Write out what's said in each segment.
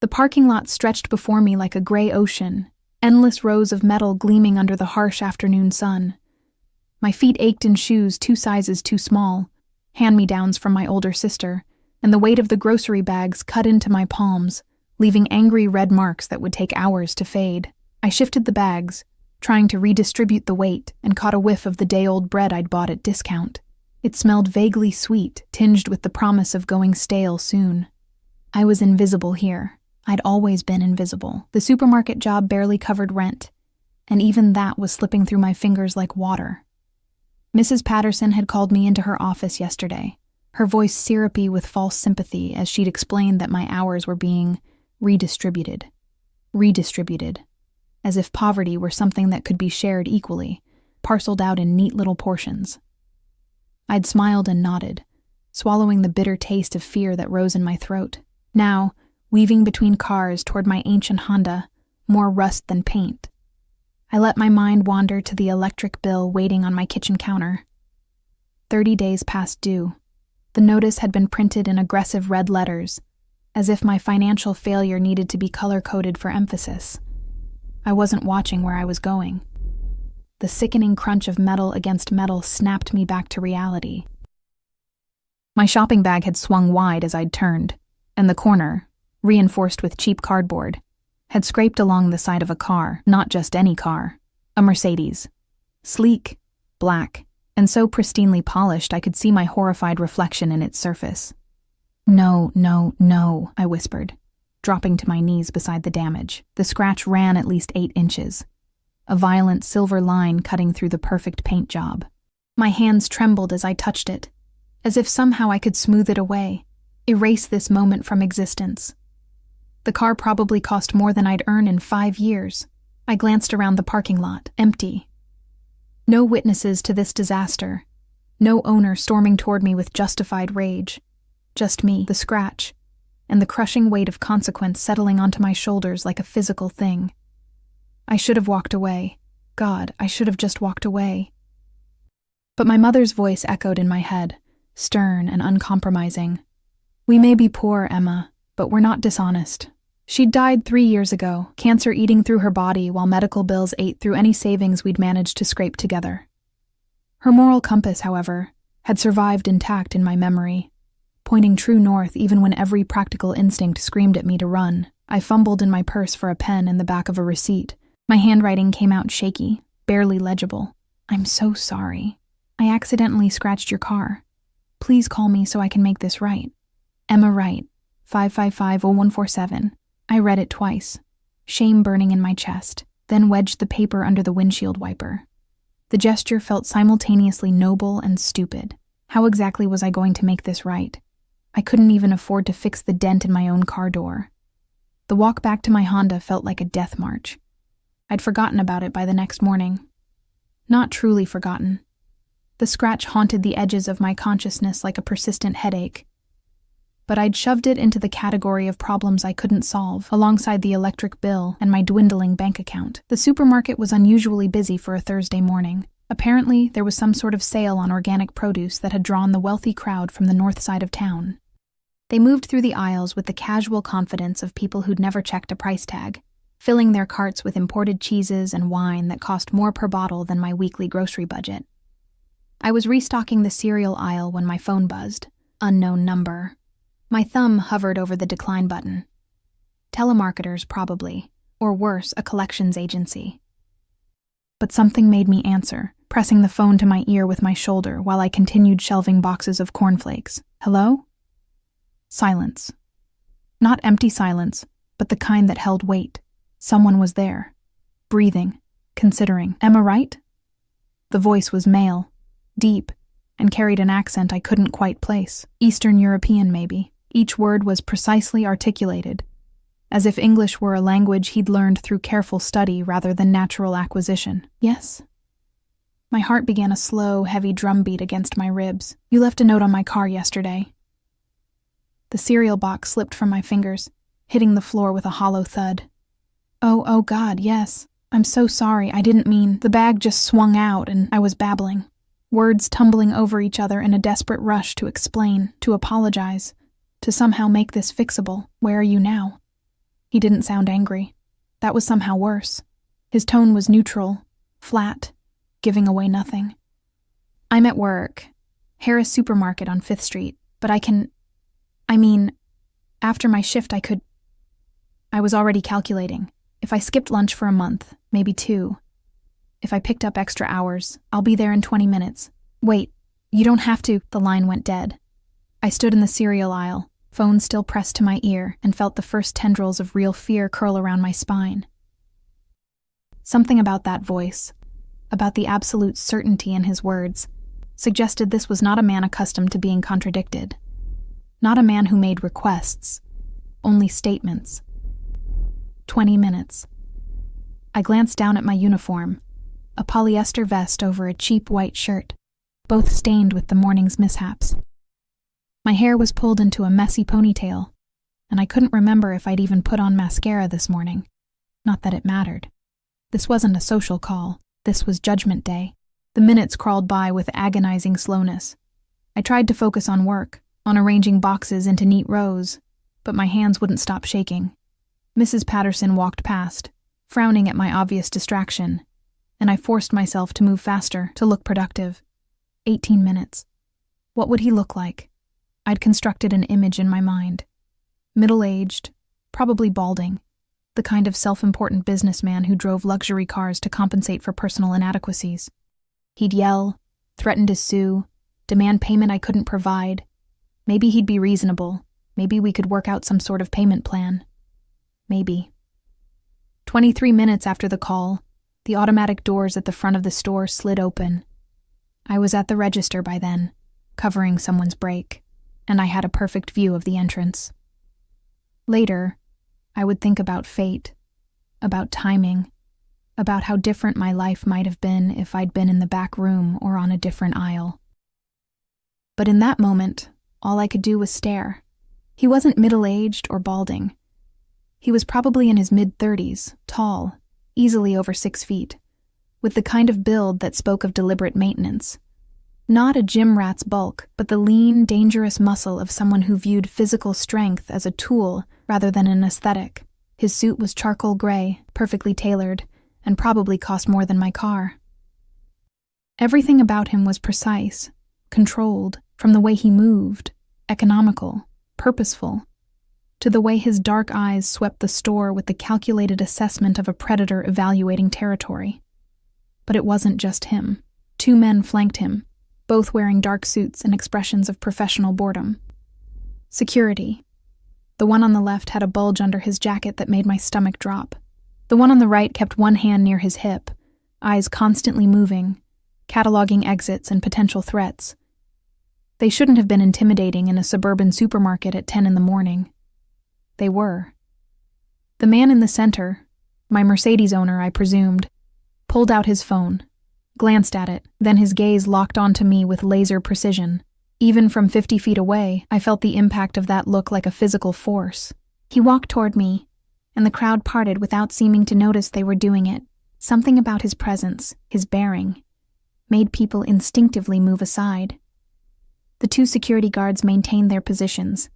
The parking lot stretched before me like a gray ocean, endless rows of metal gleaming under the harsh afternoon sun. My feet ached in shoes 2 sizes too small, hand-me-downs from my older sister, and the weight of the grocery bags cut into my palms, leaving angry red marks that would take hours to fade. I shifted the bags, trying to redistribute the weight, and caught a whiff of the day-old bread I'd bought at discount. It smelled vaguely sweet, tinged with the promise of going stale soon. I was invisible here. I'd always been invisible. The supermarket job barely covered rent, and even that was slipping through my fingers like water. Mrs. Patterson had called me into her office yesterday, her voice syrupy with false sympathy as she'd explained that my hours were being redistributed, as if poverty were something that could be shared equally, parceled out in neat little portions. I'd smiled and nodded, swallowing the bitter taste of fear that rose in my throat. Now, weaving between cars toward my ancient Honda, more rust than paint, I let my mind wander to the electric bill waiting on my kitchen counter. 30 days past due. The notice had been printed in aggressive red letters, as if my financial failure needed to be color-coded for emphasis. I wasn't watching where I was going. The sickening crunch of metal against metal snapped me back to reality. My shopping bag had swung wide as I'd turned, and the corner, reinforced with cheap cardboard, had scraped along the side of a car, not just any car, a Mercedes. Sleek, black, and so pristinely polished I could see my horrified reflection in its surface. No, no, no, I whispered, dropping to my knees beside the damage. The scratch ran at least 8 inches, a violent silver line cutting through the perfect paint job. My hands trembled as I touched it, as if somehow I could smooth it away, erase this moment from existence. The car probably cost more than I'd earn in 5 years. I glanced around the parking lot, empty. No witnesses to this disaster. No owner storming toward me with justified rage. Just me, the scratch, and the crushing weight of consequence settling onto my shoulders like a physical thing. I should have walked away. God, I should have just walked away. But my mother's voice echoed in my head, stern and uncompromising. We may be poor, Emma, but we're not dishonest. She'd died 3 years ago, cancer eating through her body while medical bills ate through any savings we'd managed to scrape together. Her moral compass, however, had survived intact in my memory, pointing true north even when every practical instinct screamed at me to run. I fumbled in my purse for a pen in the back of a receipt. My handwriting came out shaky, barely legible. I'm so sorry. I accidentally scratched your car. Please call me so I can make this right. Emma Wright, 555-0147. I read it twice, shame burning in my chest, then wedged the paper under the windshield wiper. The gesture felt simultaneously noble and stupid. How exactly was I going to make this right? I couldn't even afford to fix the dent in my own car door. The walk back to my Honda felt like a death march. I'd forgotten about it by the next morning. Not truly forgotten. The scratch haunted the edges of my consciousness like a persistent headache. But I'd shoved it into the category of problems I couldn't solve, alongside the electric bill and my dwindling bank account. The supermarket was unusually busy for a Thursday morning. Apparently, there was some sort of sale on organic produce that had drawn the wealthy crowd from the north side of town. They moved through the aisles with the casual confidence of people who'd never checked a price tag, filling their carts with imported cheeses and wine that cost more per bottle than my weekly grocery budget. I was restocking the cereal aisle when my phone buzzed. Unknown number. My thumb hovered over the decline button. Telemarketers, probably, or worse, a collections agency. But something made me answer, pressing the phone to my ear with my shoulder while I continued shelving boxes of cornflakes. Hello? Silence. Not empty silence, but the kind that held weight. Someone was there, breathing, considering. Emma Wright? The voice was male, deep, and carried an accent I couldn't quite place. Eastern European, maybe. Each word was precisely articulated, as if English were a language he'd learned through careful study rather than natural acquisition. Yes? My heart began a slow, heavy drumbeat against my ribs. You left a note on my car yesterday. The cereal box slipped from my fingers, hitting the floor with a hollow thud. Oh God, yes. I'm so sorry, I didn't mean. The bag just swung out and I was babbling. Words tumbling over each other in a desperate rush to explain, to apologize, to somehow make this fixable. Where are you now? He didn't sound angry. That was somehow worse. His tone was neutral, flat, giving away nothing. "I'm at work. Harris Supermarket on 5th Street, but after my shift I was already calculating. If I skipped lunch for a month, maybe 2. If I picked up extra hours, I'll be there in 20 minutes. Wait, you don't have to." The line went dead. I stood in the cereal aisle, phone still pressed to my ear, and felt the first tendrils of real fear curl around my spine. Something about that voice, about the absolute certainty in his words, suggested this was not a man accustomed to being contradicted. Not a man who made requests, only statements. 20 minutes. I glanced down at my uniform, a polyester vest over a cheap white shirt, both stained with the morning's mishaps. My hair was pulled into a messy ponytail, and I couldn't remember if I'd even put on mascara this morning. Not that it mattered. This wasn't a social call. This was Judgment Day. The minutes crawled by with agonizing slowness. I tried to focus on work, on arranging boxes into neat rows, but my hands wouldn't stop shaking. Mrs. Patterson walked past, frowning at my obvious distraction, and I forced myself to move faster, to look productive. 18 minutes. What would he look like? I'd constructed an image in my mind. Middle-aged, probably balding, the kind of self-important businessman who drove luxury cars to compensate for personal inadequacies. He'd yell, threaten to sue, demand payment I couldn't provide. Maybe he'd be reasonable. Maybe we could work out some sort of payment plan. Maybe. 23 minutes after the call, the automatic doors at the front of the store slid open. I was at the register by then, covering someone's break, and I had a perfect view of the entrance. Later, I would think about fate, about timing, about how different my life might have been if I'd been in the back room or on a different aisle. But in that moment, all I could do was stare. He wasn't middle-aged or balding. He was probably in his mid-30s, tall, easily over 6 feet, with the kind of build that spoke of deliberate maintenance. Not a gym rat's bulk, but the lean, dangerous muscle of someone who viewed physical strength as a tool rather than an aesthetic. His suit was charcoal gray, perfectly tailored, and probably cost more than my car. Everything about him was precise, controlled, from the way he moved, economical, purposeful, to the way his dark eyes swept the store with the calculated assessment of a predator evaluating territory. But it wasn't just him. 2 men flanked him, both wearing dark suits and expressions of professional boredom. Security. The one on the left had a bulge under his jacket that made my stomach drop. The one on the right kept one hand near his hip, eyes constantly moving, cataloging exits and potential threats. They shouldn't have been intimidating in a suburban supermarket at 10 in the morning. They were. The man in the center, my Mercedes owner, I presumed, pulled out his phone, glanced at it, then his gaze locked onto me with laser precision. Even from 50 feet away, I felt the impact of that look like a physical force. He walked toward me, and the crowd parted without seeming to notice they were doing it. Something about his presence, his bearing, made people instinctively move aside. The 2 security guards maintained their positions,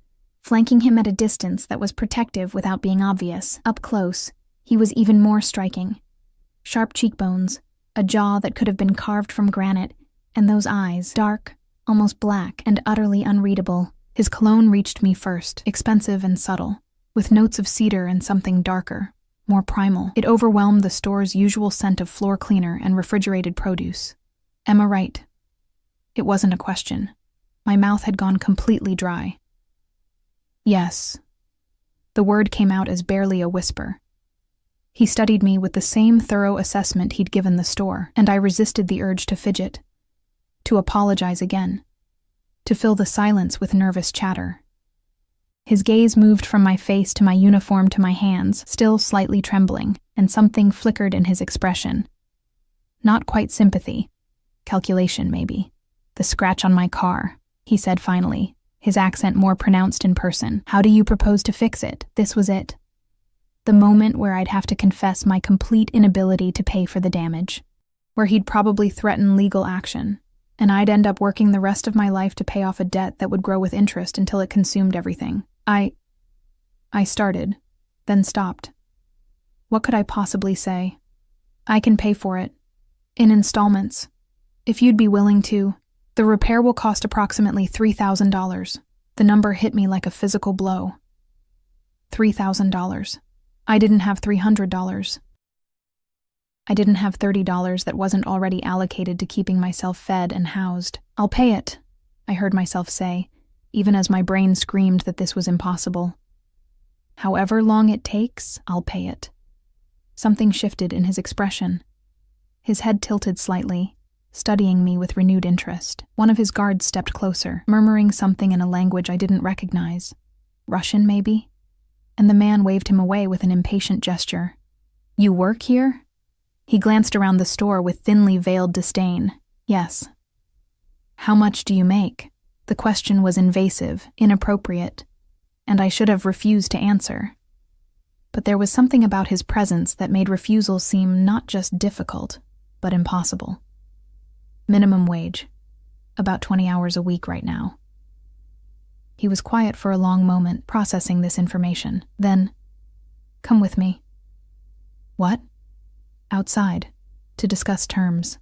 flanking him at a distance that was protective without being obvious. Up close, he was even more striking. Sharp cheekbones, a jaw that could have been carved from granite, and those eyes, dark, almost black, and utterly unreadable. His cologne reached me first, expensive and subtle, with notes of cedar and something darker, more primal. It overwhelmed the store's usual scent of floor cleaner and refrigerated produce. Emma Wright. It wasn't a question. My mouth had gone completely dry. Yes. The word came out as barely a whisper. He studied me with the same thorough assessment he'd given the store, and I resisted the urge to fidget, to apologize again, to fill the silence with nervous chatter. His gaze moved from my face to my uniform to my hands, still slightly trembling, and something flickered in his expression. Not quite sympathy. Calculation, maybe. "The scratch on my car," he said finally, his accent more pronounced in person. "How do you propose to fix it?" This was it. The moment where I'd have to confess my complete inability to pay for the damage, where he'd probably threaten legal action, and I'd end up working the rest of my life to pay off a debt that would grow with interest until it consumed everything. I started, then stopped. What could I possibly say? I can pay for it. In installments. If you'd be willing to. The repair will cost approximately $3,000. The number hit me like a physical blow. $3,000. I didn't have $300. I didn't have $30 that wasn't already allocated to keeping myself fed and housed. I'll pay it, I heard myself say, even as my brain screamed that this was impossible. However long it takes, I'll pay it. Something shifted in his expression. His head tilted slightly, studying me with renewed interest. One of his guards stepped closer, murmuring something in a language I didn't recognize. Russian, maybe? And the man waved him away with an impatient gesture. You work here? He glanced around the store with thinly veiled disdain. Yes. How much do you make? The question was invasive, inappropriate, and I should have refused to answer. But there was something about his presence that made refusal seem not just difficult, but impossible. Minimum wage. About 20 hours a week right now. He was quiet for a long moment, processing this information. Then, come with me. What? Outside, to discuss terms.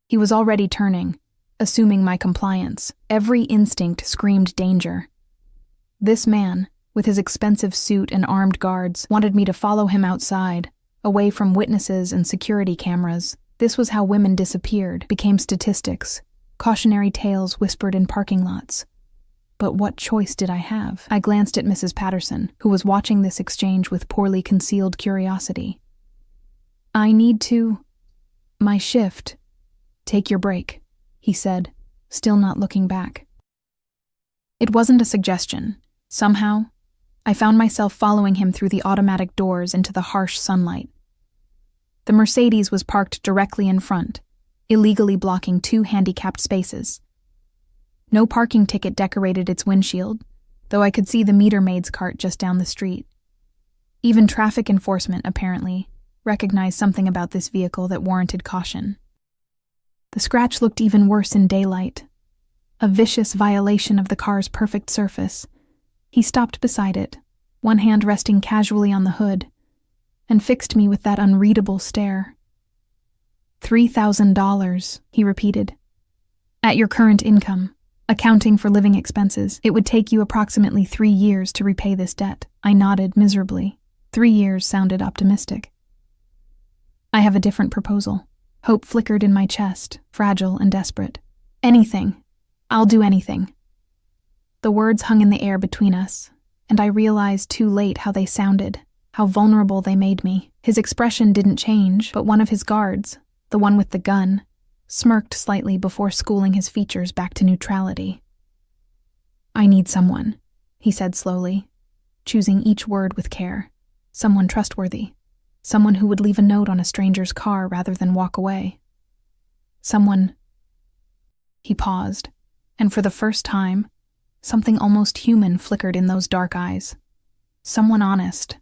He was already turning, assuming my compliance. Every instinct screamed danger. This man, with his expensive suit and armed guards, wanted me to follow him outside, away from witnesses and security cameras. This was how women disappeared, became statistics, cautionary tales whispered in parking lots. But what choice did I have? I glanced at Mrs. Patterson, who was watching this exchange with poorly concealed curiosity. I need to... My shift. Take your break, he said, still not looking back. It wasn't a suggestion. Somehow, I found myself following him through the automatic doors into the harsh sunlight. The Mercedes was parked directly in front, illegally blocking 2 handicapped spaces. No parking ticket decorated its windshield, though I could see the meter maid's cart just down the street. Even traffic enforcement, apparently, recognized something about this vehicle that warranted caution. The scratch looked even worse in daylight, a vicious violation of the car's perfect surface. He stopped beside it, one hand resting casually on the hood, and fixed me with that unreadable stare. $3,000, he repeated. At your current income, accounting for living expenses, it would take you approximately 3 years to repay this debt. I nodded miserably. 3 years sounded optimistic. I have a different proposal. Hope flickered in my chest, fragile and desperate. Anything. I'll do anything. The words hung in the air between us, and I realized too late how they sounded, how vulnerable they made me. His expression didn't change, but one of his guards, the one with the gun, smirked slightly before schooling his features back to neutrality. I need someone, he said slowly, choosing each word with care. Someone trustworthy. Someone who would leave a note on a stranger's car rather than walk away. Someone... He paused, and for the first time, something almost human flickered in those dark eyes. Someone honest.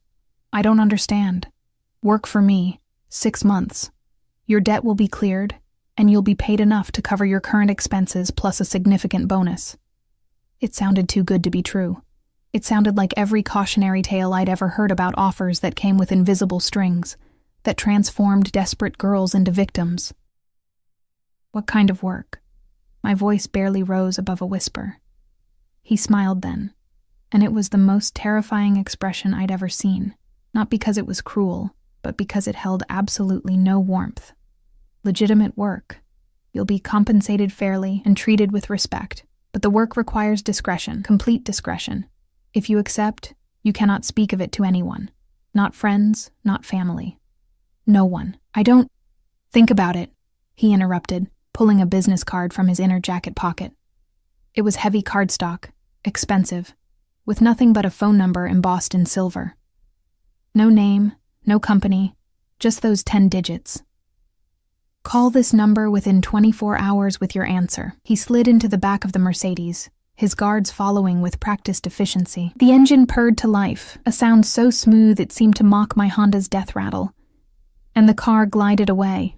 I don't understand. Work for me. 6 months. Your debt will be cleared, and you'll be paid enough to cover your current expenses plus a significant bonus. It sounded too good to be true. It sounded like every cautionary tale I'd ever heard about offers that came with invisible strings, that transformed desperate girls into victims. What kind of work? My voice barely rose above a whisper. He smiled then, and it was the most terrifying expression I'd ever seen, not because it was cruel, but because it held absolutely no warmth. Legitimate work. You'll be compensated fairly and treated with respect, but the work requires discretion, complete discretion. If you accept, you cannot speak of it to anyone. Not friends, not family. No one. I don't... Think about it, he interrupted, pulling a business card from his inner jacket pocket. It was heavy cardstock, expensive, with nothing but a phone number embossed in silver. No name, no company, just those 10 digits. Call this number within 24 hours with your answer. He slid into the back of the Mercedes, his guards following with practiced efficiency. The engine purred to life, a sound so smooth it seemed to mock my Honda's death rattle. And the car glided away,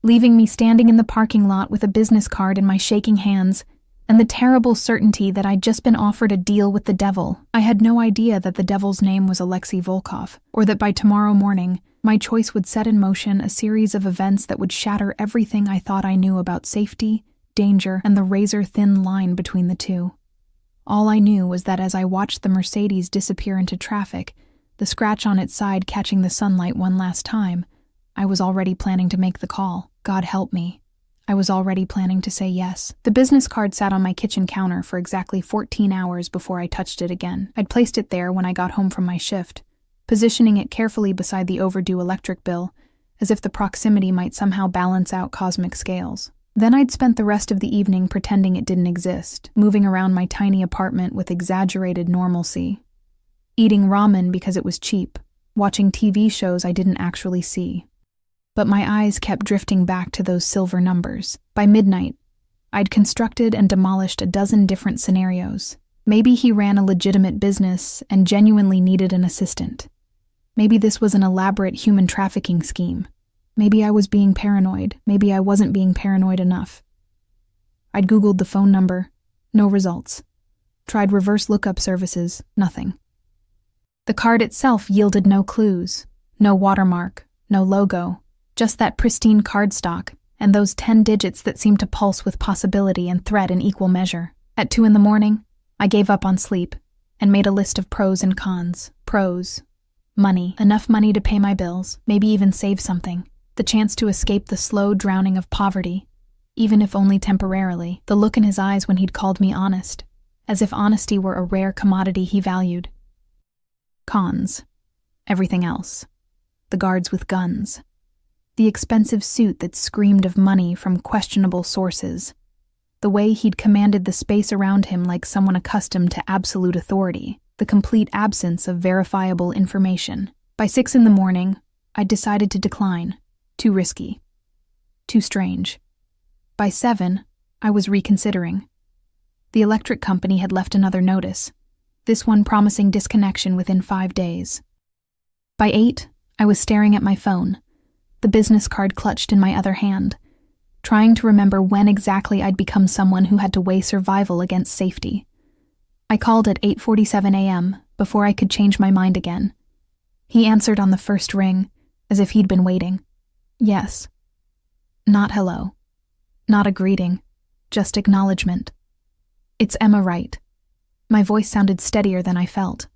leaving me standing in the parking lot with a business card in my shaking hands, and the terrible certainty that I'd just been offered a deal with the devil. I had no idea that the devil's name was Alexei Volkov, or that by tomorrow morning, my choice would set in motion a series of events that would shatter everything I thought I knew about safety, danger, and the razor-thin line between the two. All I knew was that as I watched the Mercedes disappear into traffic, the scratch on its side catching the sunlight one last time, I was already planning to make the call. God help me. I was already planning to say yes. The business card sat on my kitchen counter for exactly 14 hours before I touched it again. I'd placed it there when I got home from my shift, positioning it carefully beside the overdue electric bill, as if the proximity might somehow balance out cosmic scales. Then I'd spent the rest of the evening pretending it didn't exist, moving around my tiny apartment with exaggerated normalcy, eating ramen because it was cheap, watching TV shows I didn't actually see. But my eyes kept drifting back to those silver numbers. By midnight, I'd constructed and demolished a dozen different scenarios. Maybe he ran a legitimate business and genuinely needed an assistant. Maybe this was an elaborate human trafficking scheme. Maybe I was being paranoid. Maybe I wasn't being paranoid enough. I'd Googled the phone number. No results. Tried reverse lookup services. Nothing. The card itself yielded no clues. No watermark. No logo. Just that pristine cardstock, and those 10 digits that seemed to pulse with possibility and threat in equal measure. At 2 a.m, I gave up on sleep and made a list of pros and cons. Pros. Money. Enough money to pay my bills, maybe even save something. The chance to escape the slow drowning of poverty, even if only temporarily. The look in his eyes when he'd called me honest, as if honesty were a rare commodity he valued. Cons. Everything else. The guards with guns. The expensive suit that screamed of money from questionable sources. The way he'd commanded the space around him like someone accustomed to absolute authority. The complete absence of verifiable information. By 6 a.m, I'd decided to decline. Too risky. Too strange. By 7, I was reconsidering. The electric company had left another notice, this one promising disconnection within 5 days. By 8, I was staring at my phone, the business card clutched in my other hand, trying to remember when exactly I'd become someone who had to weigh survival against safety. I called at 8:47 a.m. before I could change my mind again. He answered on the first ring, as if he'd been waiting. Yes. Not hello. Not a greeting. Just acknowledgement. It's Emma Wright. My voice sounded steadier than I felt.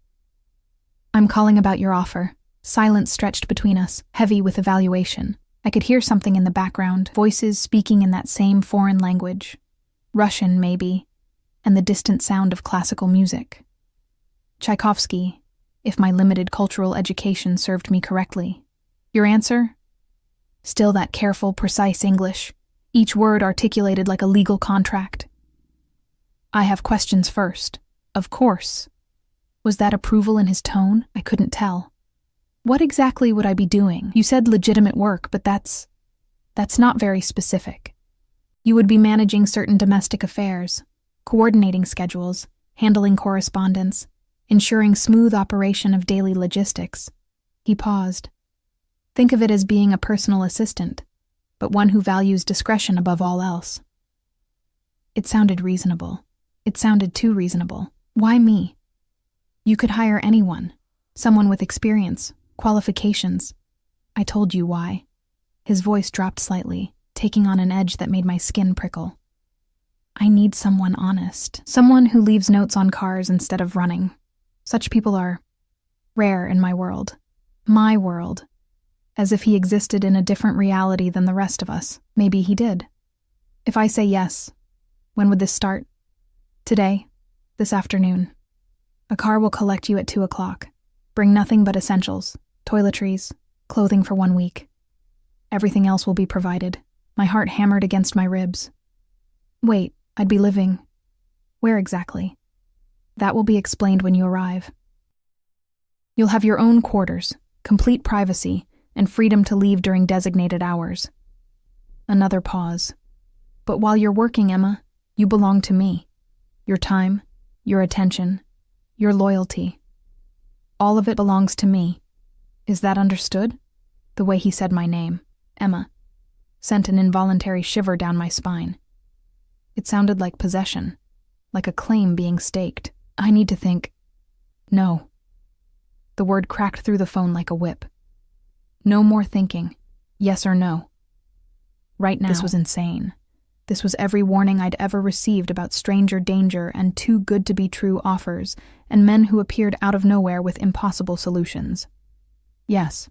I'm calling about your offer. Silence stretched between us, heavy with evaluation. I could hear something in the background, voices speaking in that same foreign language. Russian, maybe, and the distant sound of classical music. Tchaikovsky, if my limited cultural education served me correctly. Your answer? Still that careful, precise English, each word articulated like a legal contract. I have questions first. Of course. Was that approval in his tone? I couldn't tell. What exactly would I be doing? You said legitimate work, but that's not very specific. You would be managing certain domestic affairs, coordinating schedules, handling correspondence, ensuring smooth operation of daily logistics. He paused. Think of it as being a personal assistant, but one who values discretion above all else. It sounded reasonable. It sounded too reasonable. Why me? You could hire anyone, someone with experience, qualifications. I told you why. His voice dropped slightly, taking on an edge that made my skin prickle. I need someone honest, someone who leaves notes on cars instead of running. Such people are rare in my world. My world. As if he existed in a different reality than the rest of us. Maybe he did. If I say yes, when would this start? Today. This afternoon. A car will collect you at 2 o'clock. Bring nothing but essentials. Toiletries, clothing for 1 week. Everything else will be provided. My heart hammered against my ribs. Wait, I'd be living. Where exactly? That will be explained when you arrive. You'll have your own quarters, complete privacy, and freedom to leave during designated hours. Another pause. But while you're working, Emma, you belong to me. Your time, your attention, your loyalty. All of it belongs to me. Is that understood? The way he said my name, Emma, sent an involuntary shiver down my spine. It sounded like possession. like a claim being staked. I need to think. No. The word cracked through the phone like a whip. No more thinking. Yes or no. Right now. This was insane. This was every warning I'd ever received about stranger danger and too good to be true offers, and men who appeared out of nowhere with impossible solutions. Yes,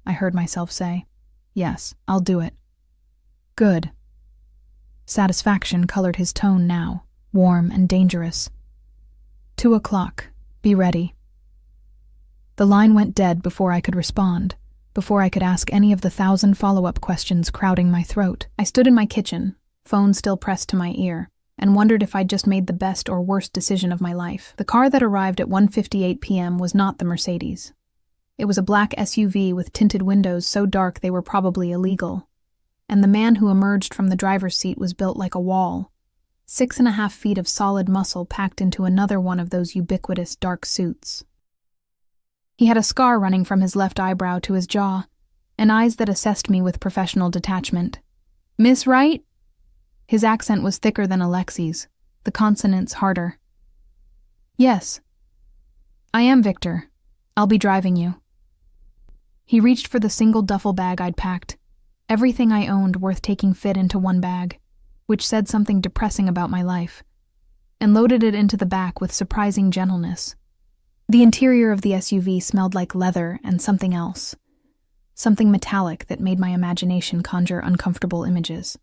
I heard myself say. Yes, I'll do it. Good. Satisfaction colored his tone now, warm and dangerous. 2 o'clock. Be ready. The line went dead before I could respond, before I could ask any of the 1,000 follow-up questions crowding my throat. I stood in my kitchen, phone still pressed to my ear, and wondered if I'd just made the best or worst decision of my life. The car that arrived at 1:58 p.m. was not the Mercedes. It was a black SUV with tinted windows so dark they were probably illegal, and the man who emerged from the driver's seat was built like a wall, 6.5 feet of solid muscle packed into another one of those ubiquitous dark suits. He had a scar running from his left eyebrow to his jaw, and eyes that assessed me with professional detachment. "Miss Wright?" His accent was thicker than Alexi's, the consonants harder. "Yes. I am Victor. I'll be driving you." He reached for the single duffel bag I'd packed, everything I owned worth taking fit into one bag, which said something depressing about my life, and loaded it into the back with surprising gentleness. The interior of the SUV smelled like leather and something else, something metallic that made my imagination conjure uncomfortable images.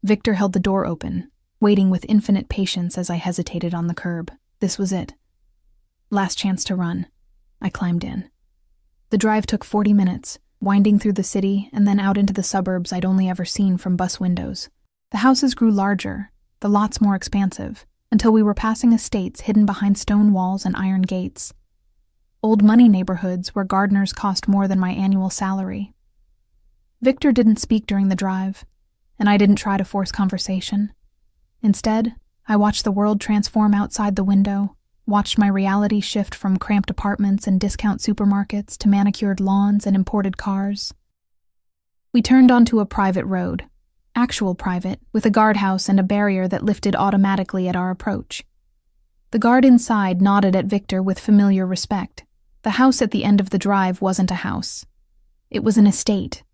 Victor held the door open, waiting with infinite patience as I hesitated on the curb. This was it. Last chance to run. I climbed in. The drive took 40 minutes, winding through the city and then out into the suburbs I'd only ever seen from bus windows. The houses grew larger, the lots more expansive, until we were passing estates hidden behind stone walls and iron gates. Old money neighborhoods where gardeners cost more than my annual salary. Victor didn't speak during the drive, and I didn't try to force conversation. Instead, I watched the world transform outside the window, watched my reality shift from cramped apartments and discount supermarkets to manicured lawns and imported cars. We turned onto a private road, actual private, with a guardhouse and a barrier that lifted automatically at our approach. The guard inside nodded at Victor with familiar respect. The house at the end of the drive wasn't a house. It was an estate,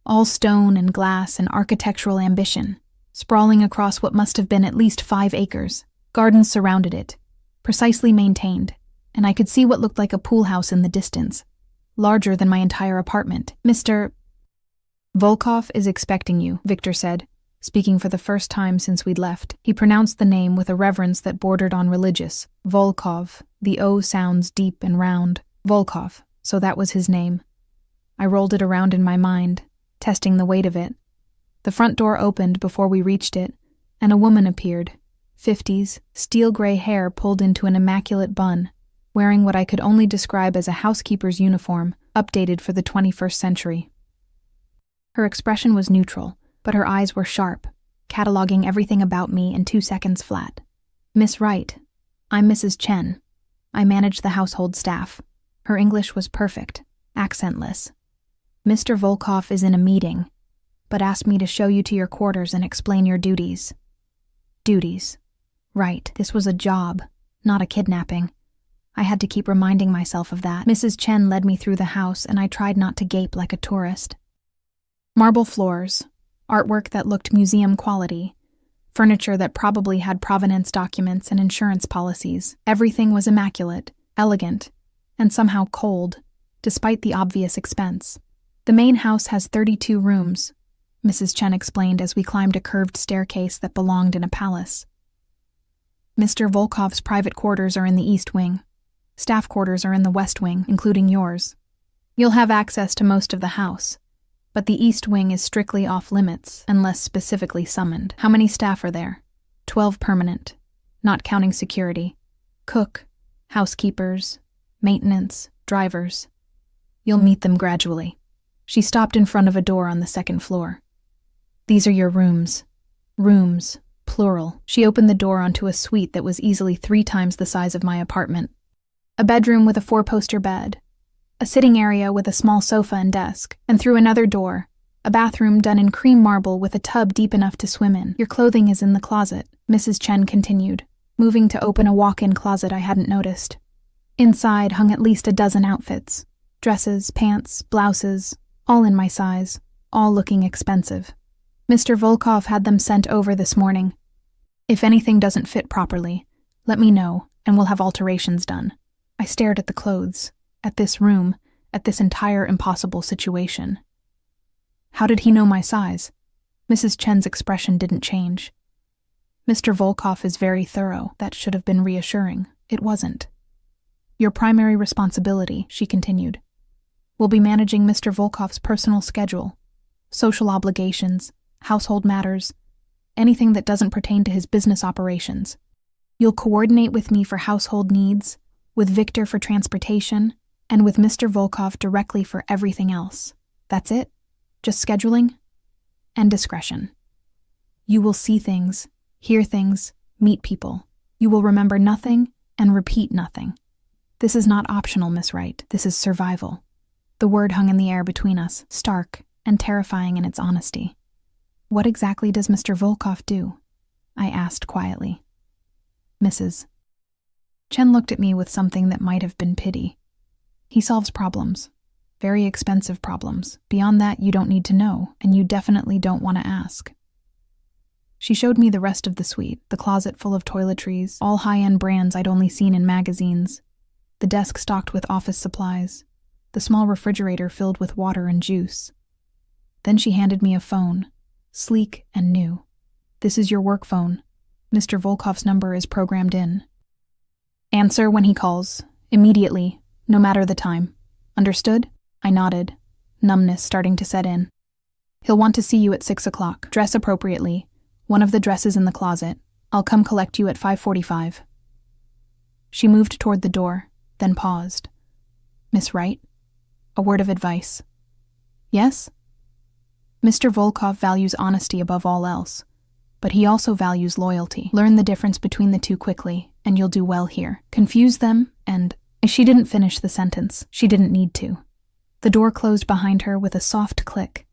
all stone and glass and architectural ambition, sprawling across what must have been at least 5 acres. Gardens surrounded it, precisely maintained, and I could see what looked like a pool house in the distance, larger than my entire apartment. "Mr. Volkov is expecting you," Victor said, speaking for the first time since we'd left. He pronounced the name with a reverence that bordered on religious. Volkov, the O sounds deep and round. Volkov, so that was his name. I rolled it around in my mind, testing the weight of it. The front door opened before we reached it, and a woman appeared, 50s, steel-gray hair pulled into an immaculate bun, wearing what I could only describe as a housekeeper's uniform, updated for the 21st century. Her expression was neutral, but her eyes were sharp, cataloging everything about me in 2 seconds flat. "Miss Wright, I'm Mrs. Chen. I manage the household staff." Her English was perfect, accentless. "Mr. Volkov is in a meeting, but asked me to show you to your quarters and explain your duties." Duties. Right, this was a job, not a kidnapping. I had to keep reminding myself of that. Mrs. Chen led me through the house, and I tried not to gape like a tourist. Marble floors, artwork that looked museum quality, furniture that probably had provenance documents and insurance policies. Everything was immaculate, elegant, and somehow cold, despite the obvious expense. "The main house has 32 rooms," Mrs. Chen explained as we climbed a curved staircase that belonged in a palace. "Mr. Volkov's private quarters are in the East Wing. Staff quarters are in the West Wing, including yours. You'll have access to most of the house, but the East Wing is strictly off-limits unless specifically summoned." "How many staff are there?" 12 permanent, not counting security. Cook, housekeepers, maintenance, drivers. You'll meet them gradually." She stopped in front of a door on the 2nd floor. "These are your rooms. Rooms, plural." She opened the door onto a suite that was easily 3 times the size of my apartment. A bedroom with a 4-poster bed, a sitting area with a small sofa and desk, and through another door, a bathroom done in cream marble with a tub deep enough to swim in. "Your clothing is in the closet," Mrs. Chen continued, moving to open a walk-in closet I hadn't noticed. Inside hung at least a dozen outfits. Dresses, pants, blouses, all in my size, all looking expensive. Mr. Volkov had them sent over this morning. If anything doesn't fit properly, let me know, and we'll have alterations done. I stared at the clothes, at this room, at this entire impossible situation. How did he know my size? Mrs. Chen's expression didn't change. Mr. Volkov is very thorough. That should have been reassuring. It wasn't. Your primary responsibility, she continued, will be managing Mr. Volkov's personal schedule, social obligations, household matters, anything that doesn't pertain to his business operations. You'll coordinate with me for household needs, with Victor for transportation, and with Mr. Volkov directly for everything else. That's it? Just scheduling? And discretion. You will see things, hear things, meet people. You will remember nothing and repeat nothing. This is not optional, Miss Wright. This is survival. The word hung in the air between us, stark and terrifying in its honesty. What exactly does Mr. Volkov do? I asked quietly. Mrs. Chen looked at me with something that might have been pity. He solves problems. Very expensive problems. Beyond that, you don't need to know, and you definitely don't want to ask. She showed me the rest of the suite, the closet full of toiletries, all high-end brands I'd only seen in magazines, the desk stocked with office supplies, the small refrigerator filled with water and juice. Then she handed me a phone, sleek and new. This is your work phone. Mr. Volkov's number is programmed in. Answer when he calls, immediately, no matter the time. Understood? I nodded, numbness starting to set in. He'll want to see you at 6 o'clock. Dress appropriately. One of the dresses in the closet. I'll come collect you at 5:45. She moved toward the door, then paused. Miss Wright? A word of advice. Yes? Mr. Volkov values honesty above all else, but he also values loyalty. Learn the difference between the two quickly, and you'll do well here. Confuse them, and... She didn't finish the sentence. She didn't need to. The door closed behind her with a soft click,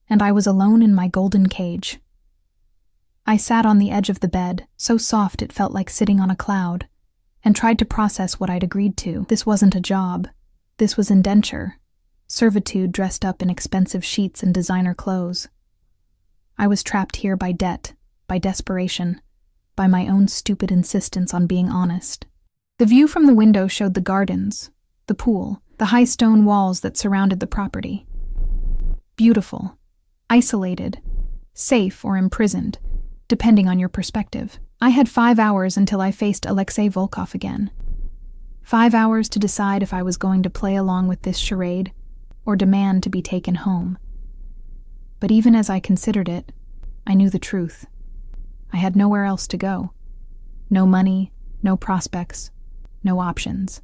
and I was alone in my golden cage. I sat on the edge of the bed, so soft it felt like sitting on a cloud, and tried to process what I'd agreed to. This wasn't a job. This was indenture. Servitude dressed up in expensive sheets and designer clothes. I was trapped here by debt, by desperation, by my own stupid insistence on being honest. The view from the window showed the gardens, the pool, the high stone walls that surrounded the property. Beautiful, isolated, safe or imprisoned, depending on your perspective. I had 5 hours until I faced Alexei Volkov again. 5 hours to decide if I was going to play along with this charade or demand to be taken home. But even as I considered it, I knew the truth. I had nowhere else to go. No money, no prospects, no options.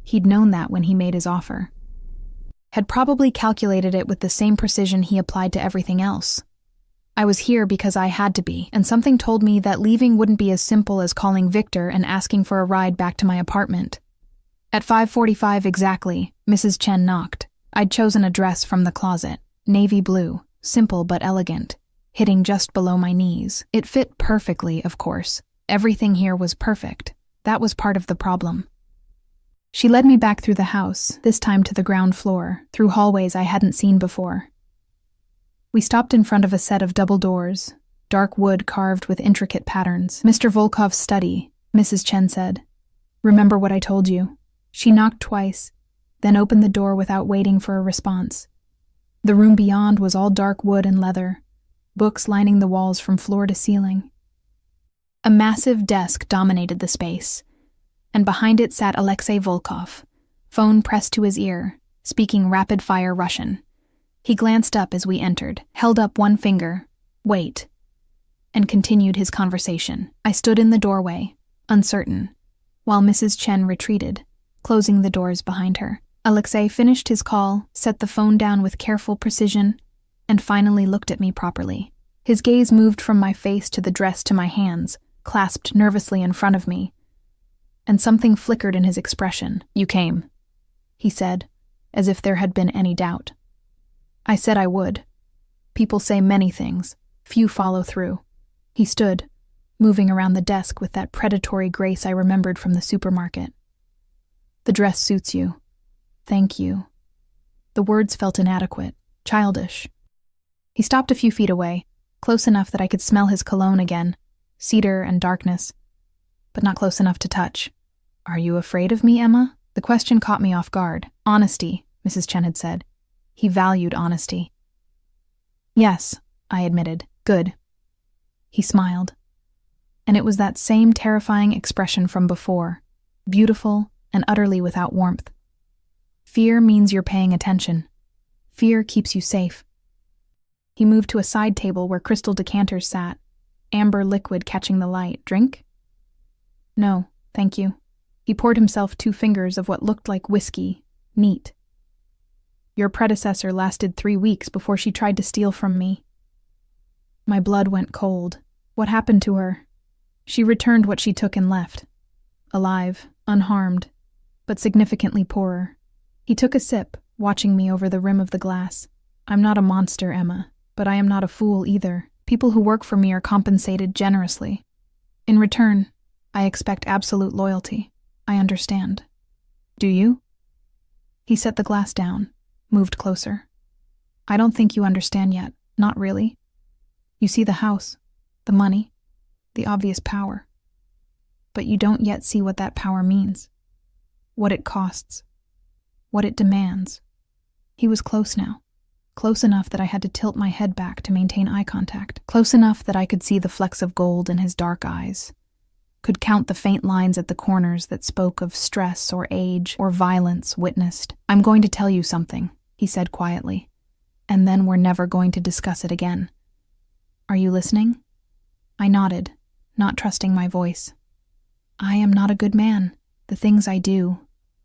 He'd known that when he made his offer. Had probably calculated it with the same precision he applied to everything else. I was here because I had to be, and something told me that leaving wouldn't be as simple as calling Victor and asking for a ride back to my apartment. At 5:45 exactly, Mrs. Chen knocked. I'd chosen a dress from the closet, navy blue, simple but elegant, hitting just below my knees. It fit perfectly, of course. Everything here was perfect. That was part of the problem. She led me back through the house, this time to the ground floor, through hallways I hadn't seen before. We stopped in front of a set of double doors, dark wood carved with intricate patterns. Mr. Volkov's study, Mrs. Chen said. Remember what I told you? She knocked twice, then opened the door without waiting for a response. The room beyond was all dark wood and leather, books lining the walls from floor to ceiling. A massive desk dominated the space, and behind it sat Alexei Volkov, phone pressed to his ear, speaking rapid-fire Russian. He glanced up as we entered, held up one finger, wait, and continued his conversation. I stood in the doorway, uncertain, while Mrs. Chen retreated, closing the doors behind her. Alexei finished his call, set the phone down with careful precision, and finally looked at me properly. His gaze moved from my face to the dress to my hands, clasped nervously in front of me, and something flickered in his expression. You came, he said, as if there had been any doubt. I said I would. People say many things, few follow through. He stood, moving around the desk with that predatory grace I remembered from the supermarket. "The dress suits you. Thank you." The words felt inadequate, childish. He stopped a few feet away, close enough that I could smell his cologne again, cedar and darkness, but not close enough to touch. "Are you afraid of me, Emma?" The question caught me off guard. "Honesty," Mrs. Chen had said. He valued honesty. "Yes," I admitted. "Good." He smiled. And it was that same terrifying expression from before, beautiful and utterly without warmth. Fear means you're paying attention. Fear keeps you safe. He moved to a side table where crystal decanters sat, amber liquid catching the light. "Drink?" "No, thank you." He poured himself 2 fingers of what looked like whiskey, neat. "Your predecessor lasted 3 weeks before she tried to steal from me." My blood went cold. What happened to her? She returned what she took and left. Alive, unharmed, but significantly poorer. He took a sip, watching me over the rim of the glass. "I'm not a monster, Emma, but I am not a fool either. People who work for me are compensated generously. In return, I expect absolute loyalty. I understand." "Do you?" He set the glass down, moved closer. "I don't think you understand yet. Not really. You see the house, the money, the obvious power. But you don't yet see what that power means. What it costs. What it demands." He was close now. Close enough that I had to tilt my head back to maintain eye contact. Close enough that I could see the flecks of gold in his dark eyes. Could count the faint lines at the corners that spoke of stress or age or violence witnessed. "I'm going to tell you something," he said quietly, "and then we're never going to discuss it again. Are you listening?" I nodded, not trusting my voice. "I am not a good man. The things I do,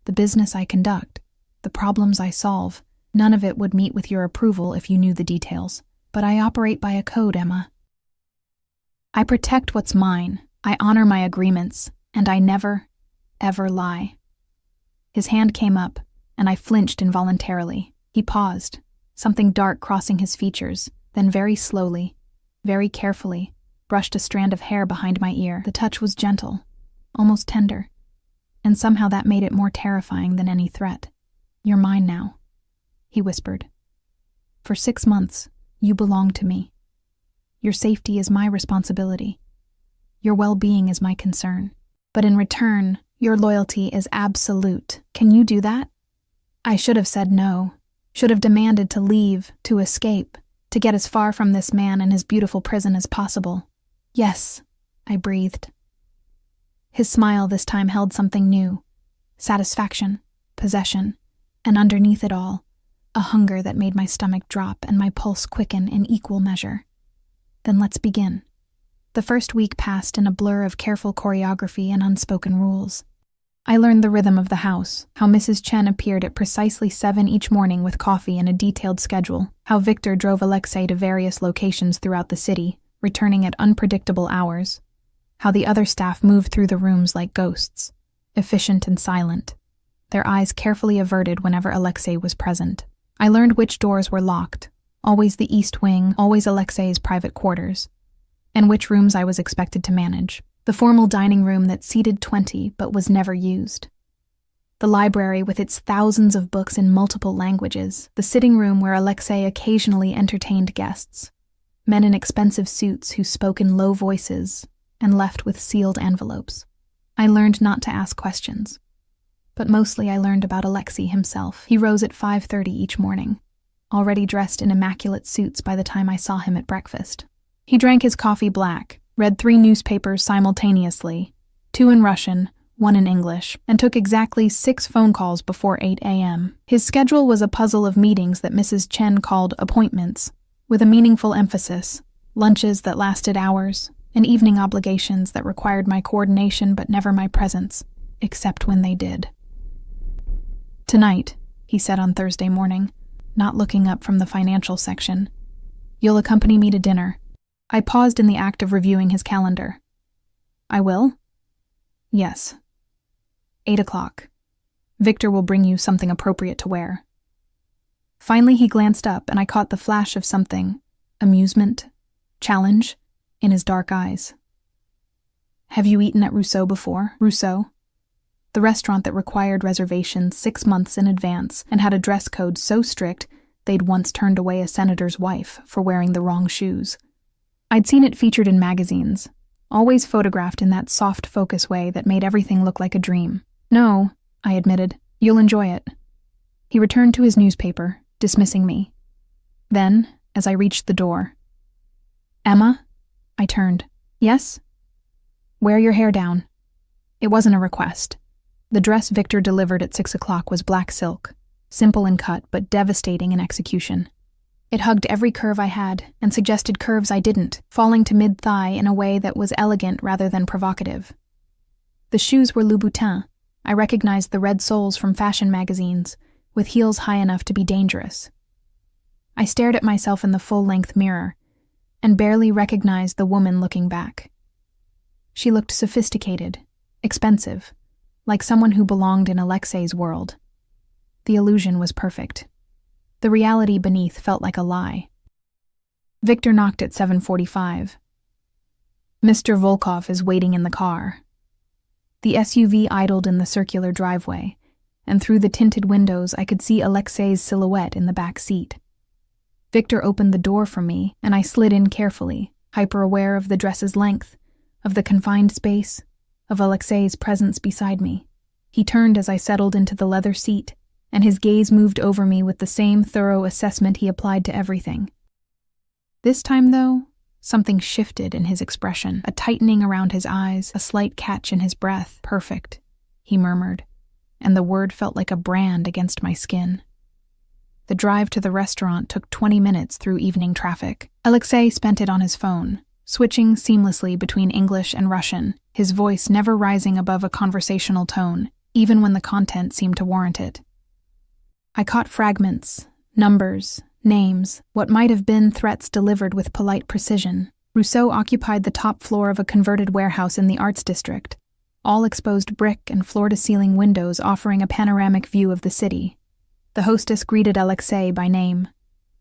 the business I conduct, the problems I solve, none of it would meet with your approval if you knew the details. But I operate by a code, Emma. I protect what's mine. I honor my agreements, and I never, ever lie." His hand came up, and I flinched involuntarily. He paused, something dark crossing his features, then very slowly, very carefully, brushed a strand of hair behind my ear. The touch was gentle, almost tender, and somehow that made it more terrifying than any threat. "You're mine now," he whispered. "For 6 months, you belong to me. Your safety is my responsibility. Your well-being is my concern. But in return, your loyalty is absolute. Can you do that?" I should have said no, should have demanded to leave, to escape, to get as far from this man and his beautiful prison as possible. "Yes," I breathed. His smile this time held something new, satisfaction, possession, and underneath it all, a hunger that made my stomach drop and my pulse quicken in equal measure. "Then let's begin." The first week passed in a blur of careful choreography and unspoken rules. I learned the rhythm of the house, how Mrs. Chen appeared at precisely 7 each morning with coffee and a detailed schedule, how Victor drove Alexei to various locations throughout the city, returning at unpredictable hours, how the other staff moved through the rooms like ghosts, efficient and silent, their eyes carefully averted whenever Alexei was present. I learned which doors were locked, always the east wing, always Alexei's private quarters, and which rooms I was expected to manage. The formal dining room that seated 20 but was never used. The library with its thousands of books in multiple languages. The sitting room where Alexei occasionally entertained guests. Men in expensive suits who spoke in low voices and left with sealed envelopes. I learned not to ask questions. But mostly I learned about Alexei himself. He rose at 5:30 each morning, already dressed in immaculate suits by the time I saw him at breakfast. He drank his coffee black, read 3 newspapers simultaneously, 2 in Russian, 1 in English, and took exactly 6 phone calls before 8 a.m. His schedule was a puzzle of meetings that Mrs. Chen called appointments, with a meaningful emphasis, lunches that lasted hours, and evening obligations that required my coordination but never my presence, except when they did. "Tonight," he said on Thursday morning, not looking up from the financial section, "you'll accompany me to dinner." I paused in the act of reviewing his calendar. "I will?" "Yes. 8 o'clock. Victor will bring you something appropriate to wear." Finally he glanced up and I caught the flash of something, amusement, challenge, in his dark eyes. Have you eaten at Rousseau before? Rousseau? The restaurant that required reservations 6 months in advance and had a dress code so strict they'd once turned away a senator's wife for wearing the wrong shoes. I'd seen it featured in magazines, always photographed in that soft focus way that made everything look like a dream. No, I admitted. You'll enjoy it. He returned to his newspaper, dismissing me. Then, as I reached the door, Emma? I turned. Yes? Wear your hair down. It wasn't a request. The dress Victor delivered at 6 o'clock was black silk, simple in cut but devastating in execution. It hugged every curve I had and suggested curves I didn't, falling to mid-thigh in a way that was elegant rather than provocative. The shoes were Louboutin. I recognized the red soles from fashion magazines, with heels high enough to be dangerous. I stared at myself in the full-length mirror and barely recognized the woman looking back. She looked sophisticated, expensive, like someone who belonged in Alexei's world. The illusion was perfect. The reality beneath felt like a lie. Victor knocked at 7:45. Mr. Volkov is waiting in the car. The SUV idled in the circular driveway, and through the tinted windows I could see Alexei's silhouette in the back seat. Victor opened the door for me, and I slid in carefully, hyper-aware of the dress's length, of the confined space, of Alexei's presence beside me. He turned as I settled into the leather seat, and his gaze moved over me with the same thorough assessment he applied to everything. This time, though, something shifted in his expression, a tightening around his eyes, a slight catch in his breath. Perfect, he murmured, and the word felt like a brand against my skin. The drive to the restaurant took 20 minutes through evening traffic. Alexei spent it on his phone, switching seamlessly between English and Russian, his voice never rising above a conversational tone, even when the content seemed to warrant it. I caught fragments, numbers, names, what might have been threats delivered with polite precision. Rousseau occupied the top floor of a converted warehouse in the arts district, all exposed brick and floor-to-ceiling windows offering a panoramic view of the city. The hostess greeted Alexei by name,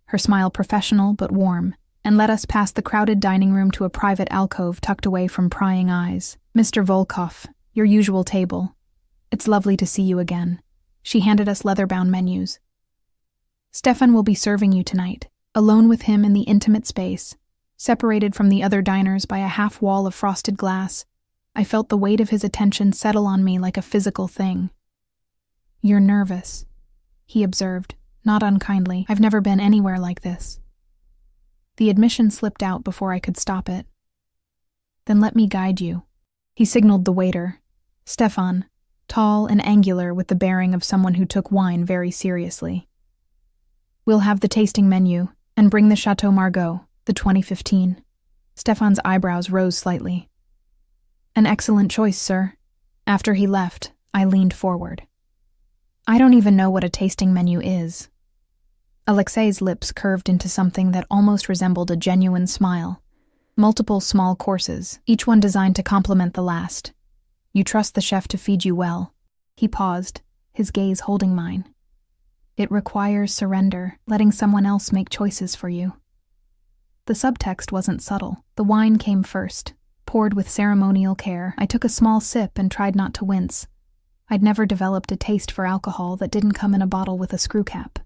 her smile professional but warm, and led us past the crowded dining room to a private alcove tucked away from prying eyes. Mr. Volkov, your usual table. It's lovely to see you again. She handed us leather-bound menus. Stefan will be serving you tonight, alone with him in the intimate space, separated from the other diners by a half wall of frosted glass. I felt the weight of his attention settle on me like a physical thing. You're nervous, he observed, not unkindly. I've never been anywhere like this. The admission slipped out before I could stop it. Then let me guide you. He signaled the waiter. Stefan, tall and angular with the bearing of someone who took wine very seriously. We'll have the tasting menu, and bring the Chateau Margaux, the 2015. Stefan's eyebrows rose slightly. An excellent choice, sir. After he left, I leaned forward. I don't even know what a tasting menu is. Alexei's lips curved into something that almost resembled a genuine smile. Multiple small courses, each one designed to complement the last. You trust the chef to feed you well. He paused, his gaze holding mine. It requires surrender, letting someone else make choices for you. The subtext wasn't subtle. The wine came first, poured with ceremonial care. I took a small sip and tried not to wince. I'd never developed a taste for alcohol that didn't come in a bottle with a screw cap.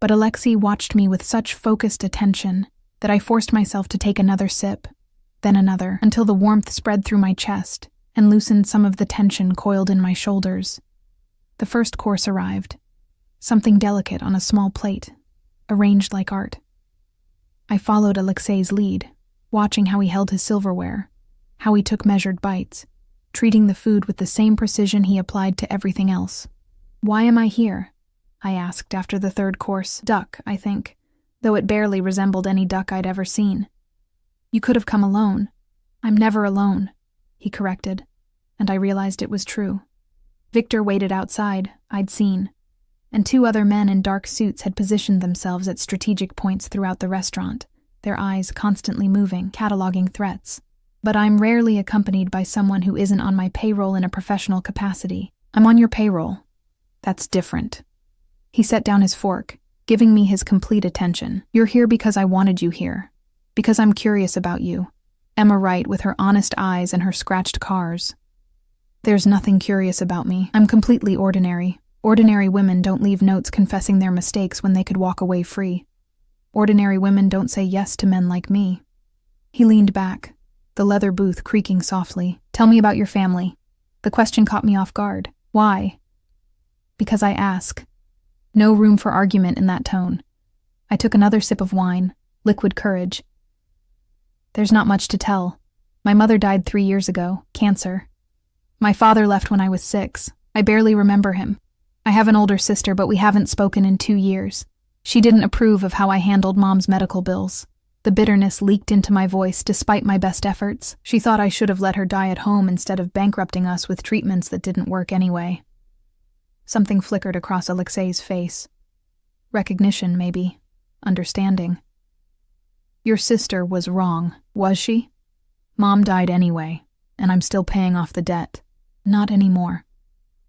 But Alexei watched me with such focused attention that I forced myself to take another sip, then another, until the warmth spread through my chest and loosened some of the tension coiled in my shoulders. The first course arrived, something delicate on a small plate, arranged like art. I followed Alexei's lead, watching how he held his silverware, how he took measured bites, treating the food with the same precision he applied to everything else. Why am I here? I asked after the third course. Duck, I think, though it barely resembled any duck I'd ever seen. You could have come alone. I'm never alone, he corrected, and I realized it was true. Victor waited outside, I'd seen, and 2 other men in dark suits had positioned themselves at strategic points throughout the restaurant, their eyes constantly moving, cataloging threats. But I'm rarely accompanied by someone who isn't on my payroll in a professional capacity. I'm on your payroll. That's different. He set down his fork, giving me his complete attention. You're here because I wanted you here, because I'm curious about you, Emma Wright with her honest eyes and her scratched cars. There's nothing curious about me. I'm completely ordinary. Ordinary women don't leave notes confessing their mistakes when they could walk away free. Ordinary women don't say yes to men like me. He leaned back, the leather booth creaking softly. Tell me about your family. The question caught me off guard. Why? Because I ask. No room for argument in that tone. I took another sip of wine, liquid courage. There's not much to tell. My mother died 3 years ago, cancer. My father left when I was 6. I barely remember him. I have an older sister, but we haven't spoken in 2 years. She didn't approve of how I handled Mom's medical bills. The bitterness leaked into my voice despite my best efforts. She thought I should have let her die at home instead of bankrupting us with treatments that didn't work anyway. Something flickered across Alexei's face. Recognition, maybe. Understanding. Your sister was wrong, was she? Mom died anyway, and I'm still paying off the debt. Not anymore.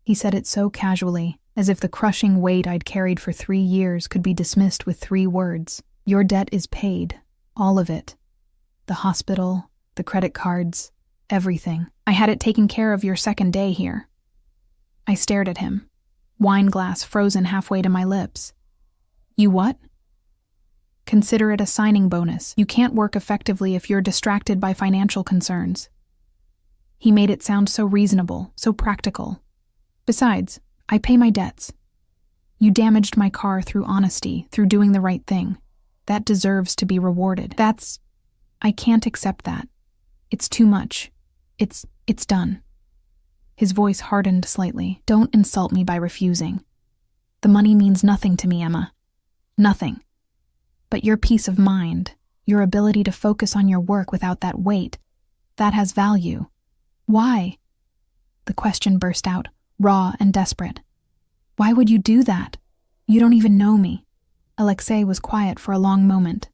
He said it so casually, as if the crushing weight I'd carried for 3 years could be dismissed with 3 words. Your debt is paid. All of it. The hospital, the credit cards, everything. I had it taken care of your second day here. I stared at him, wine glass frozen halfway to my lips. You what? Consider it a signing bonus. You can't work effectively if you're distracted by financial concerns. He made it sound so reasonable, so practical. Besides, I pay my debts. You damaged my car through honesty, through doing the right thing. That deserves to be rewarded. I can't accept that. It's too much. It's done. His voice hardened slightly. Don't insult me by refusing. The money means nothing to me, Emma. Nothing. But your peace of mind, your ability to focus on your work without that weight, that has value. Why? The question burst out, raw and desperate. Why would you do that? You don't even know me. Alexei was quiet for a long moment,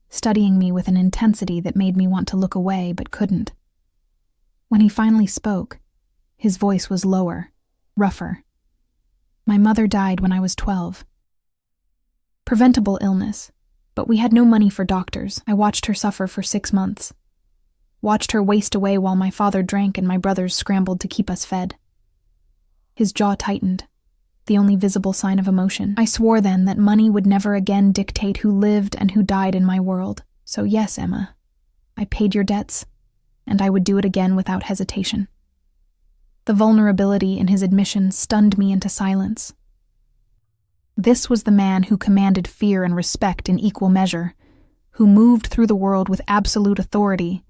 studying me with an intensity that made me want to look away but couldn't. When he finally spoke, his voice was lower, rougher. My mother died when I was 12. Preventable illness, but we had no money for doctors. I watched her suffer for 6 months. Watched her waste away while my father drank and my brothers scrambled to keep us fed. His jaw tightened, the only visible sign of emotion. I swore then that money would never again dictate who lived and who died in my world. So yes, Emma, I paid your debts, and I would do it again without hesitation. The vulnerability in his admission stunned me into silence. This was the man who commanded fear and respect in equal measure, who moved through the world with absolute authority,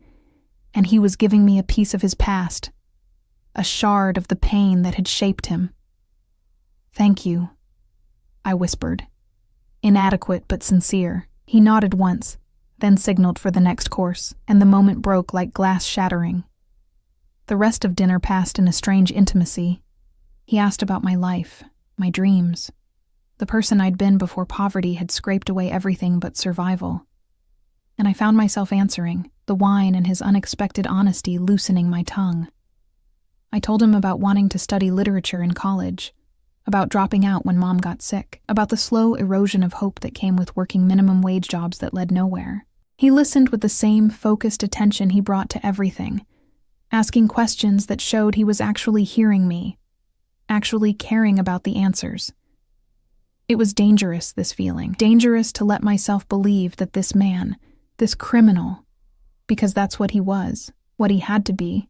and he was giving me a piece of his past, a shard of the pain that had shaped him. Thank you, I whispered, inadequate but sincere. He nodded once, then signaled for the next course, and the moment broke like glass shattering. The rest of dinner passed in a strange intimacy. He asked about my life, my dreams. The person I'd been before poverty had scraped away everything but survival. And I found myself answering, the wine and his unexpected honesty loosening my tongue. I told him about wanting to study literature in college, about dropping out when Mom got sick, about the slow erosion of hope that came with working minimum wage jobs that led nowhere. He listened with the same focused attention he brought to everything, asking questions that showed he was actually hearing me, actually caring about the answers. It was dangerous, this feeling, dangerous to let myself believe that this man, this criminal, because that's what he was, what he had to be,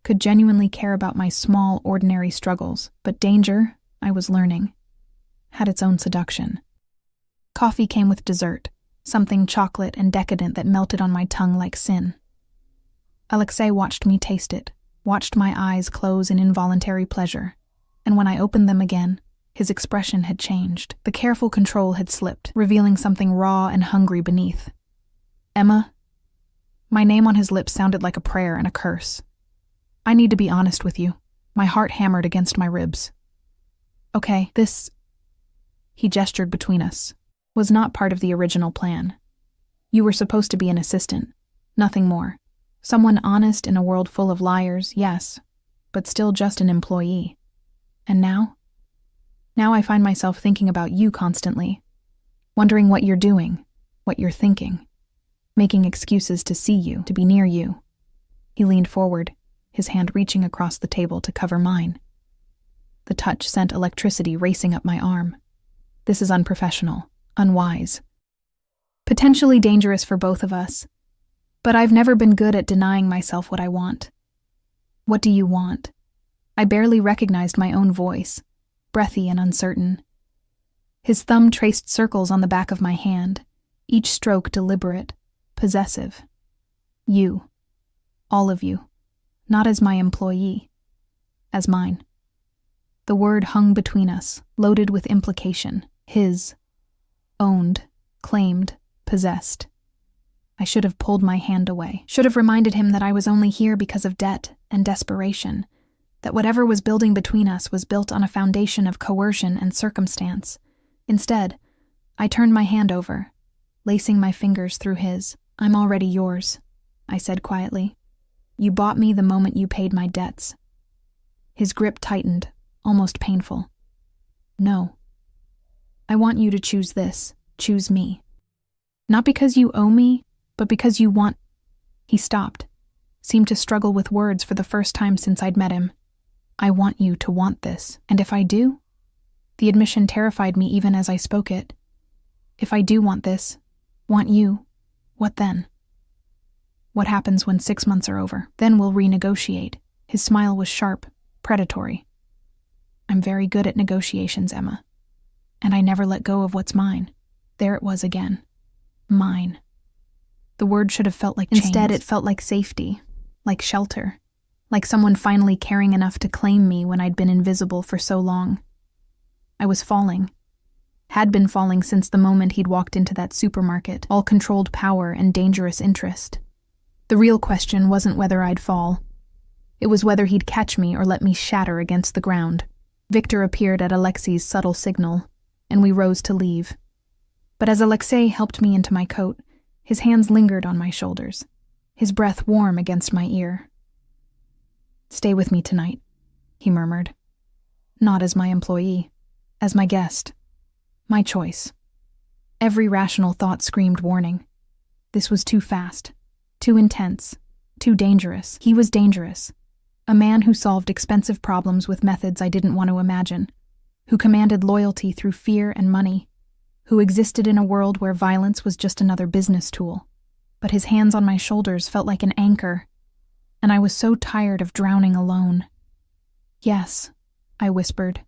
could genuinely care about my small, ordinary struggles. But danger, I was learning, had its own seduction. Coffee came with dessert, something chocolate and decadent that melted on my tongue like sin. Alexei watched me taste it, watched my eyes close in involuntary pleasure, and when I opened them again, his expression had changed. The careful control had slipped, revealing something raw and hungry beneath. Emma? My name on his lips sounded like a prayer and a curse. I need to be honest with you. My heart hammered against my ribs. Okay, this, he gestured between us, was not part of the original plan. You were supposed to be an assistant, nothing more. Someone honest in a world full of liars, yes, but still just an employee. And now? Now I find myself thinking about you constantly, wondering what you're doing, what you're thinking. making excuses to see you, to be near you. He leaned forward, his hand reaching across the table to cover mine. The touch sent electricity racing up my arm. This is unprofessional, unwise. Potentially dangerous for both of us. But I've never been good at denying myself what I want. What do you want? I barely recognized my own voice, breathy and uncertain. His thumb traced circles on the back of my hand, each stroke deliberate, possessive. You. All of you. Not as my employee. As mine. The word hung between us, loaded with implication. His. Owned. Claimed. Possessed. I should have pulled my hand away. Should have reminded him that I was only here because of debt and desperation. That whatever was building between us was built on a foundation of coercion and circumstance. Instead, I turned my hand over, lacing my fingers through his. I'm already yours, I said quietly. You bought me the moment you paid my debts. His grip tightened, almost painful. No. I want you to choose this. Choose me. Not because you owe me, but because you want... He stopped, seemed to struggle with words for the first time since I'd met him. I want you to want this, and if I do? The admission terrified me even as I spoke it. If I do want this, want you, what then? What happens when 6 months are over? Then we'll renegotiate. His smile was sharp, predatory. I'm very good at negotiations, Emma. And I never let go of what's mine. There it was again. Mine. The word should have felt like chains. Instead, it felt like safety, like shelter, like someone finally caring enough to claim me when I'd been invisible for so long. I was falling. Had been falling since the moment he'd walked into that supermarket, all controlled power and dangerous interest. The real question wasn't whether I'd fall. It was whether he'd catch me or let me shatter against the ground. Victor appeared at Alexei's subtle signal, and we rose to leave. But as Alexei helped me into my coat, his hands lingered on my shoulders, his breath warm against my ear. Stay with me tonight, he murmured. Not as my employee, as my guest. My choice. Every rational thought screamed warning. This was too fast, too intense, too dangerous. He was dangerous. A man who solved expensive problems with methods I didn't want to imagine, who commanded loyalty through fear and money, who existed in a world where violence was just another business tool. But his hands on my shoulders felt like an anchor, and I was so tired of drowning alone. Yes, I whispered.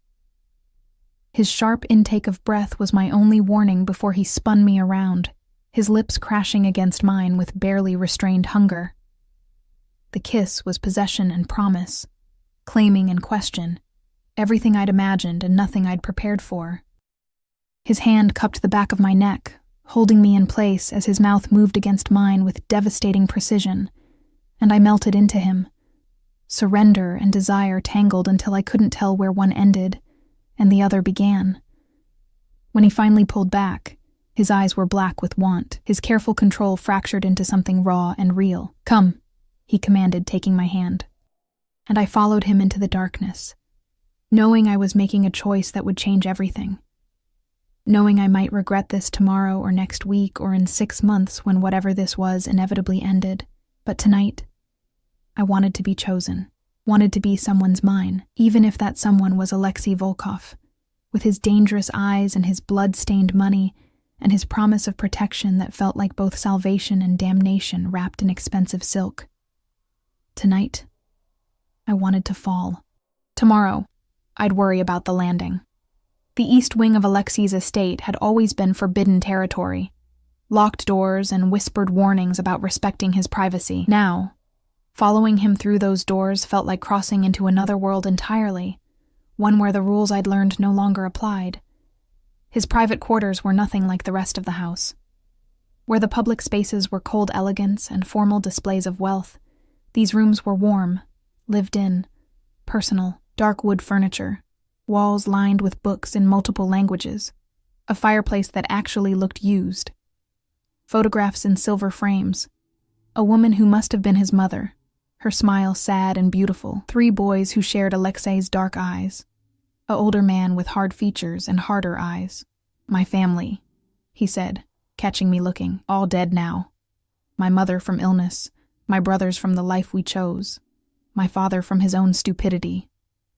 His sharp intake of breath was my only warning before he spun me around, his lips crashing against mine with barely restrained hunger. The kiss was possession and promise, claiming and question, everything I'd imagined and nothing I'd prepared for. His hand cupped the back of my neck, holding me in place as his mouth moved against mine with devastating precision, and I melted into him. Surrender and desire tangled until I couldn't tell where one ended and the other began. When he finally pulled back, his eyes were black with want, his careful control fractured into something raw and real. Come, he commanded, taking my hand. And I followed him into the darkness, knowing I was making a choice that would change everything. Knowing I might regret this tomorrow or next week or in 6 months when whatever this was inevitably ended. But tonight, I wanted to be chosen, wanted to be someone's mine, even if that someone was Alexei Volkov, with his dangerous eyes and his blood-stained money and his promise of protection that felt like both salvation and damnation wrapped in expensive silk. Tonight, I wanted to fall. Tomorrow, I'd worry about the landing. The east wing of Alexei's estate had always been forbidden territory, locked doors and whispered warnings about respecting his privacy. Now, following him through those doors felt like crossing into another world entirely, one where the rules I'd learned no longer applied. His private quarters were nothing like the rest of the house. Where the public spaces were cold elegance and formal displays of wealth, these rooms were warm, lived in, personal, dark wood furniture, walls lined with books in multiple languages, a fireplace that actually looked used, photographs in silver frames, a woman who must have been his mother, her smile sad and beautiful, 3 boys who shared Alexei's dark eyes, an older man with hard features and harder eyes. My family, he said, catching me looking, all dead now. My mother from illness, my brothers from the life we chose, my father from his own stupidity.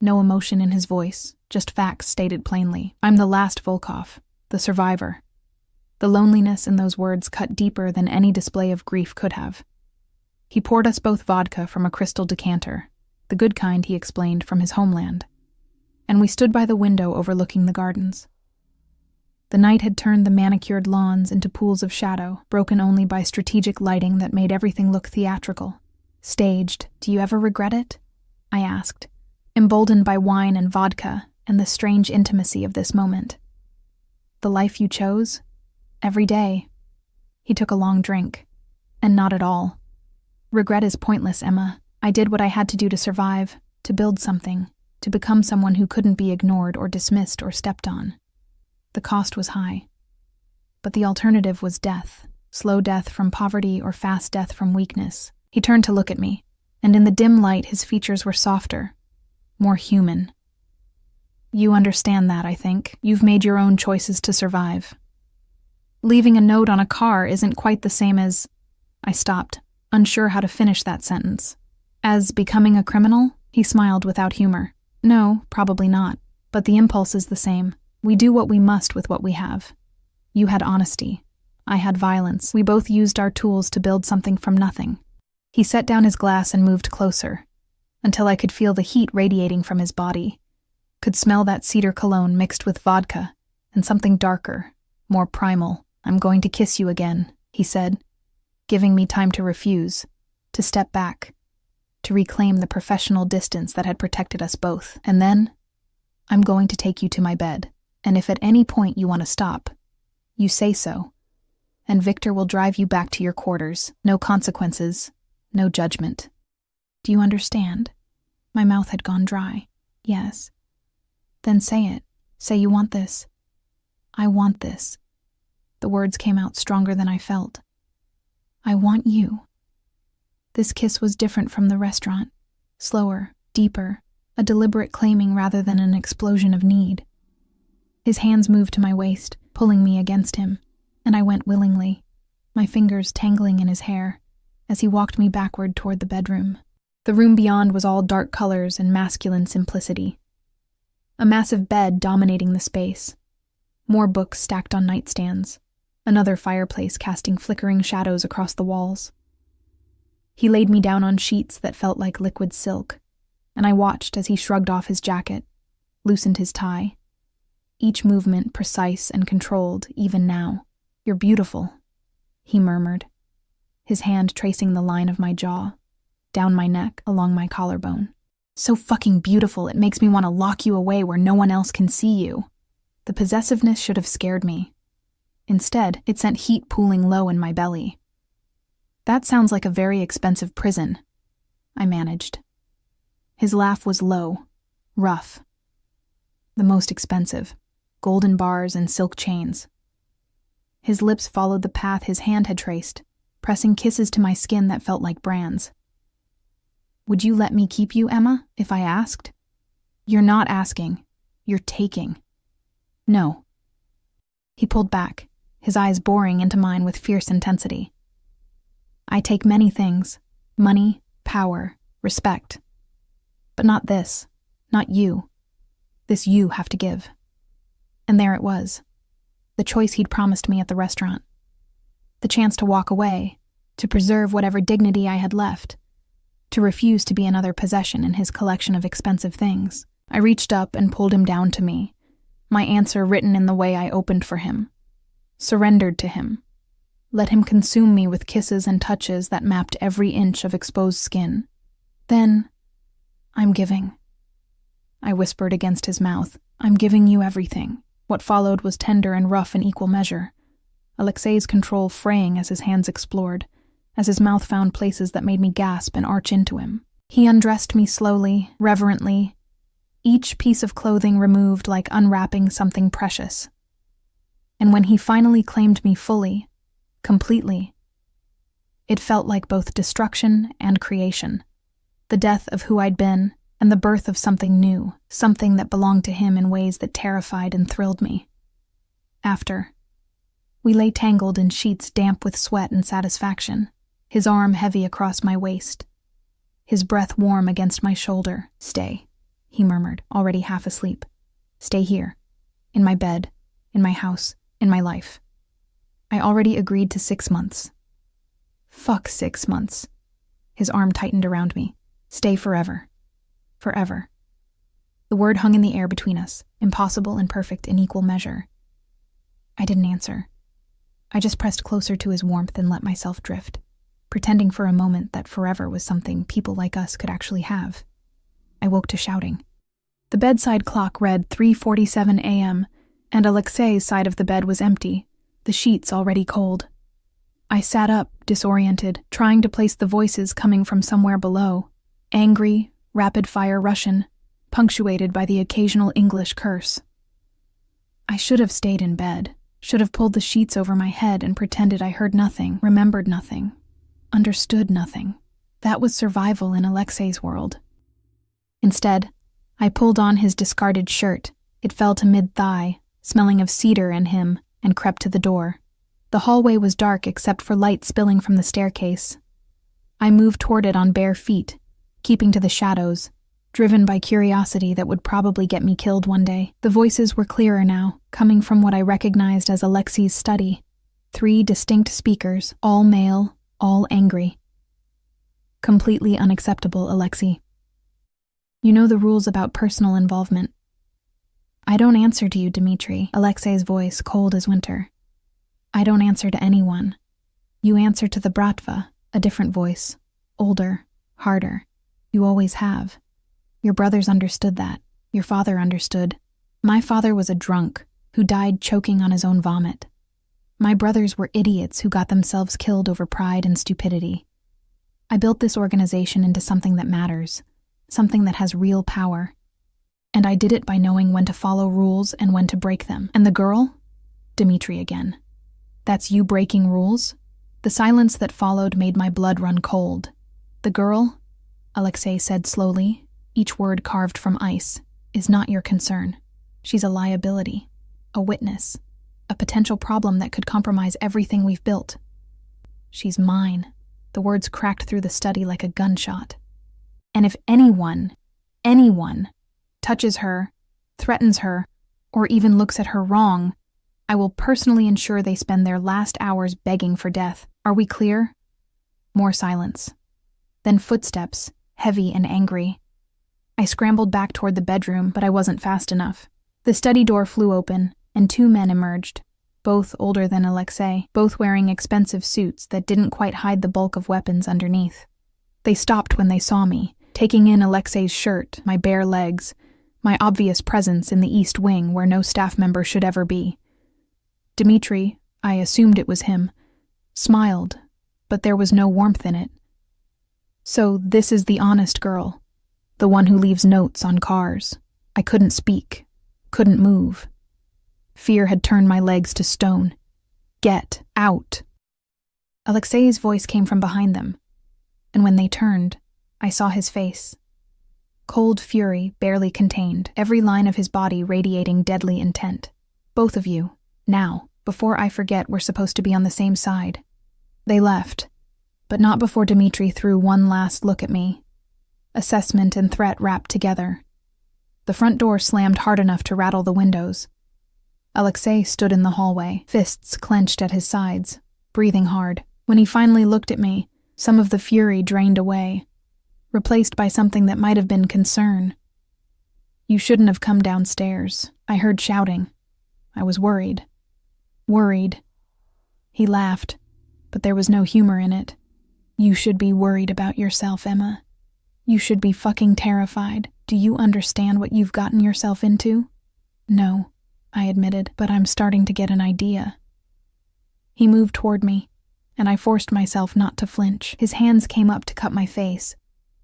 No emotion in his voice, just facts stated plainly. I'm the last Volkov, the survivor. The loneliness in those words cut deeper than any display of grief could have. He poured us both vodka from a crystal decanter, the good kind, he explained, from his homeland, and we stood by the window overlooking the gardens. The night had turned the manicured lawns into pools of shadow, broken only by strategic lighting that made everything look theatrical. Staged. Do you ever regret it? I asked, emboldened by wine and vodka and the strange intimacy of this moment. The life you chose? Every day. He took a long drink. And not at all. Regret is pointless, Emma. I did what I had to do to survive, to build something, to become someone who couldn't be ignored or dismissed or stepped on. The cost was high. But the alternative was death, slow death from poverty or fast death from weakness. He turned to look at me, and in the dim light his features were softer, more human. You understand that, I think. You've made your own choices to survive. Leaving a note on a car isn't quite the same as... I stopped, unsure how to finish that sentence. As becoming a criminal? He smiled without humor. No, probably not. But the impulse is the same. We do what we must with what we have. You had honesty. I had violence. We both used our tools to build something from nothing. He set down his glass and moved closer, until I could feel the heat radiating from his body, could smell that cedar cologne mixed with vodka, and something darker, more primal. I'm going to kiss you again, he said, giving me time to refuse, to step back, to reclaim the professional distance that had protected us both. And then, I'm going to take you to my bed, and if at any point you want to stop, you say so, and Victor will drive you back to your quarters. No consequences, no judgment. Do you understand? My mouth had gone dry. Yes. Then say it. Say you want this. I want this. The words came out stronger than I felt. I want you. This kiss was different from the restaurant. Slower, deeper, a deliberate claiming rather than an explosion of need. His hands moved to my waist, pulling me against him, and I went willingly, my fingers tangling in his hair, as he walked me backward toward the bedroom. The room beyond was all dark colors and masculine simplicity. A massive bed dominating the space. More books stacked on nightstands. Another fireplace casting flickering shadows across the walls. He laid me down on sheets that felt like liquid silk, and I watched as he shrugged off his jacket, loosened his tie. Each movement precise and controlled, even now. You're beautiful, he murmured, his hand tracing the line of my jaw, down my neck, along my collarbone. So fucking beautiful, it makes me want to lock you away where no one else can see you. The possessiveness should have scared me. Instead, it sent heat pooling low in my belly. That sounds like a very expensive prison, I managed. His laugh was low, rough. The most expensive, golden bars and silk chains. His lips followed the path his hand had traced, pressing kisses to my skin that felt like brands. Would you let me keep you, Emma, if I asked? You're not asking. You're taking. No. He pulled back, his eyes boring into mine with fierce intensity. I take many things. Money, power, respect. But not this. Not you. This you have to give. And there it was. The choice he'd promised me at the restaurant. The chance to walk away, to preserve whatever dignity I had left, to refuse to be another possession in his collection of expensive things. I reached up and pulled him down to me, my answer written in the way I opened for him. Surrendered to him. Let him consume me with kisses and touches that mapped every inch of exposed skin. Then, I'm giving. I whispered against his mouth, I'm giving you everything. What followed was tender and rough in equal measure. Alexei's control fraying as his hands explored, as his mouth found places that made me gasp and arch into him. He undressed me slowly, reverently, each piece of clothing removed like unwrapping something precious. And when he finally claimed me fully, completely, it felt like both destruction and creation, the death of who I'd been and the birth of something new, something that belonged to him in ways that terrified and thrilled me. After, we lay tangled in sheets damp with sweat and satisfaction. his arm heavy across my waist, his breath warm against my shoulder. "Stay," he murmured, already half asleep. "Stay here. In my bed, in my house, in my life." I already agreed to 6 months. Fuck 6 months. His arm tightened around me. "Stay forever. Forever." The word hung in the air between us, impossible and perfect in equal measure. I didn't answer. I just pressed closer to his warmth and let myself drift, pretending for a moment that forever was something people like us could actually have. I woke to shouting. The bedside clock read 3:47 a.m., and Alexei's side of the bed was empty, the sheets already cold. I sat up, disoriented, trying to place the voices coming from somewhere below. Angry, rapid-fire Russian, punctuated by the occasional English curse. I should have stayed in bed, should have pulled the sheets over my head and pretended I heard nothing, remembered nothing, understood nothing. That was survival in Alexei's world. Instead, I pulled on his discarded shirt. It fell to mid-thigh, smelling of cedar and him, and crept to the door. The hallway was dark except for light spilling from the staircase. I moved toward it on bare feet, keeping to the shadows, driven by curiosity that would probably get me killed one day. The voices were clearer now, coming from what I recognized as Alexei's study. 3 distinct speakers, all male, all angry. Completely unacceptable, Alexei. You know the rules about personal involvement. I don't answer to you, Dmitri, Alexei's voice cold as winter. I don't answer to anyone. You answer to the Bratva, a different voice, older, harder. You always have. Your brothers understood that. Your father understood. My father was a drunk who died choking on his own vomit. My brothers were idiots who got themselves killed over pride and stupidity. I built this organization into something that matters, something that has real power. And I did it by knowing when to follow rules and when to break them. And the girl? Dmitri again. That's you breaking rules? The silence that followed made my blood run cold. The girl, Alexei said slowly, each word carved from ice, is not your concern. She's a liability, a witness, a potential problem that could compromise everything we've built. She's mine. The words cracked through the study like a gunshot. And if anyone touches her, threatens her, or even looks at her wrong, I will personally ensure they spend their last hours begging for death. Are we clear? More silence. Then footsteps, heavy and angry. I scrambled back toward the bedroom, but I wasn't fast enough. The study door flew open, and 2 men emerged, both older than Alexei, both wearing expensive suits that didn't quite hide the bulk of weapons underneath. They stopped when they saw me, taking in Alexei's shirt, my bare legs, my obvious presence in the East Wing where no staff member should ever be. Dmitri, I assumed it was him, smiled, but there was no warmth in it. So this is the honest girl. The one who leaves notes on cars. I couldn't speak, couldn't move. Fear had turned my legs to stone. Get out. Alexei's voice came from behind them, and when they turned, I saw his face. Cold fury barely contained, every line of his body radiating deadly intent. Both of you, now, before I forget we're supposed to be on the same side. They left, but not before Dmitri threw one last look at me. Assessment and threat wrapped together. The front door slammed hard enough to rattle the windows. Alexei stood in the hallway, fists clenched at his sides, breathing hard. When he finally looked at me, some of the fury drained away, replaced by something that might have been concern. You shouldn't have come downstairs. I heard shouting. I was worried. Worried. He laughed, but there was no humor in it. You should be worried about yourself, Emma. You should be fucking terrified. Do you understand what you've gotten yourself into? No, I admitted, but I'm starting to get an idea. He moved toward me, and I forced myself not to flinch. His hands came up to cut my face,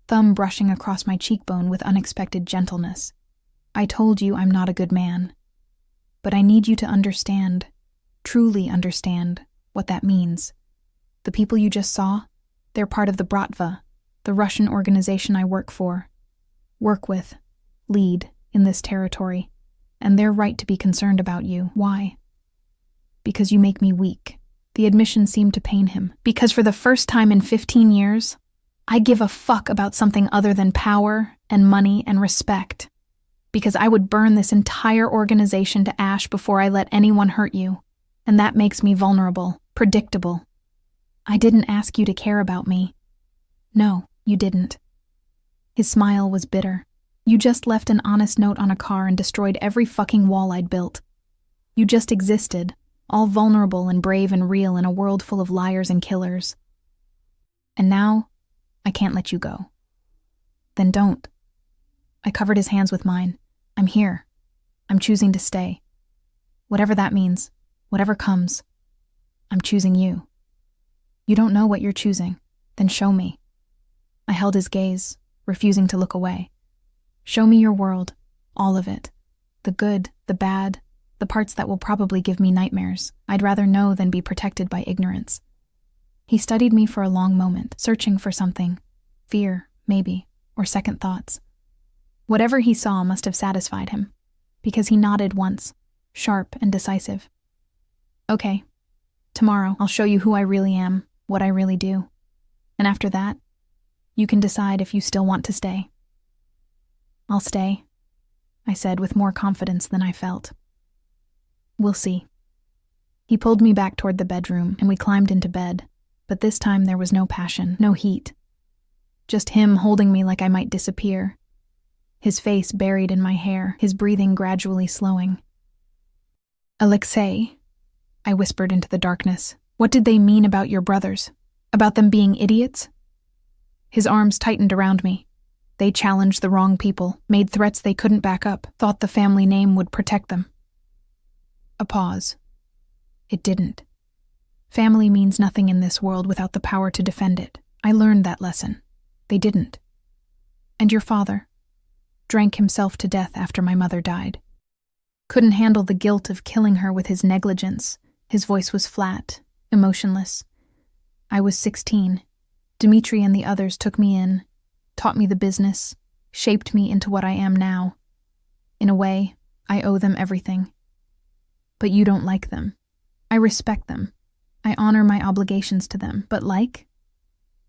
thumb brushing across my cheekbone with unexpected gentleness. I told you I'm not a good man, but I need you to understand, truly understand, what that means. The people you just saw, they're part of the Bratva, the Russian organization I work for, work with, lead in this territory, and they're right to be concerned about you. Why? Because you make me weak. The admission seemed to pain him, because for the first time in 15 years, I give a fuck about something other than power and money and respect. Because I would burn this entire organization to ash before I let anyone hurt you. And that makes me vulnerable, predictable. I didn't ask you to care about me. No, you didn't. His smile was bitter. You just left an honest note on a car and destroyed every fucking wall I'd built. You just existed, all vulnerable and brave and real in a world full of liars and killers. And now, I can't let you go. Then don't. I covered his hands with mine. I'm here. I'm choosing to stay. Whatever that means, whatever comes, I'm choosing you. You don't know what you're choosing. Then show me. I held his gaze, refusing to look away. Show me your world, all of it. The good, the bad, the parts that will probably give me nightmares. I'd rather know than be protected by ignorance. He studied me for a long moment, searching for something. Fear, maybe, or second thoughts. Whatever he saw must have satisfied him, because he nodded once, sharp and decisive. Okay, tomorrow I'll show you who I really am, what I really do. And after that, you can decide if you still want to stay. I'll stay, I said with more confidence than I felt. We'll see. He pulled me back toward the bedroom and we climbed into bed, but this time there was no passion, no heat. Just him holding me like I might disappear. His face buried in my hair, his breathing gradually slowing. Alexei, I whispered into the darkness, what did they mean about your brothers? About them being idiots? His arms tightened around me. They challenged the wrong people, made threats they couldn't back up, thought the family name would protect them. A pause. It didn't. Family means nothing in this world without the power to defend it. I learned that lesson. They didn't. And your father? Drank himself to death after my mother died. Couldn't handle the guilt of killing her with his negligence. His voice was flat, emotionless. I was 16. Dmitri and the others took me in, taught me the business, shaped me into what I am now. In a way, I owe them everything. But you don't like them. I respect them. I honor my obligations to them, but like?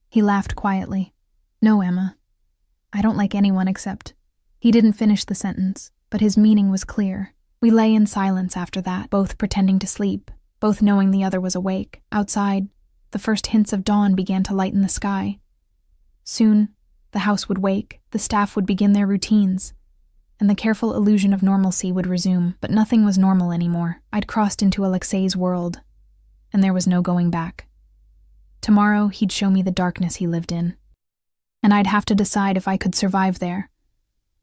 He laughed quietly. No, Emma. I don't like anyone except... He didn't finish the sentence, but his meaning was clear. We lay in silence after that, both pretending to sleep, both knowing the other was awake. Outside, the first hints of dawn began to lighten the sky. Soon, the house would wake, the staff would begin their routines, and the careful illusion of normalcy would resume, but nothing was normal anymore. I'd crossed into Alexei's world, and there was no going back. Tomorrow, he'd show me the darkness he lived in, and I'd have to decide if I could survive there,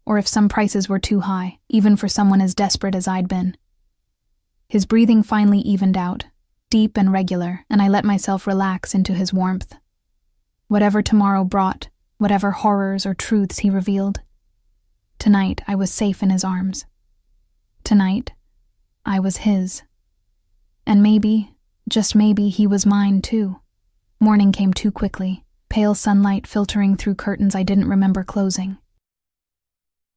or if some prices were too high, even for someone as desperate as I'd been. His breathing finally evened out, deep and regular, and I let myself relax into his warmth. Whatever tomorrow brought, whatever horrors or truths he revealed, tonight I was safe in his arms. Tonight, I was his. And maybe, just maybe, he was mine too. Morning came too quickly, pale sunlight filtering through curtains I didn't remember closing.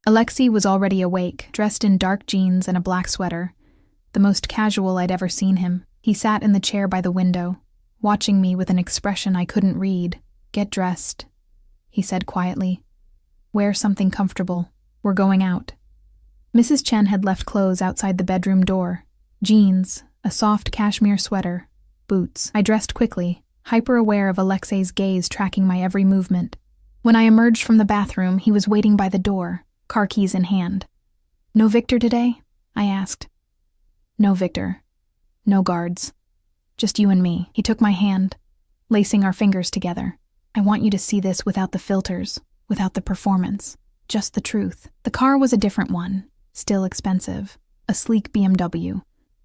Alexei was already awake, dressed in dark jeans and a black sweater, the most casual I'd ever seen him. He sat in the chair by the window, watching me with an expression I couldn't read. Get dressed, he said quietly. Wear something comfortable. We're going out. Mrs. Chen had left clothes outside the bedroom door. Jeans, a soft cashmere sweater, boots. I dressed quickly, hyper-aware of Alexei's gaze tracking my every movement. When I emerged from the bathroom, he was waiting by the door, car keys in hand. No Victor today? I asked. No Victor. No guards. Just you and me. He took my hand, lacing our fingers together. I want you to see this without the filters, without the performance. Just the truth. The car was a different one, still expensive. A sleek BMW,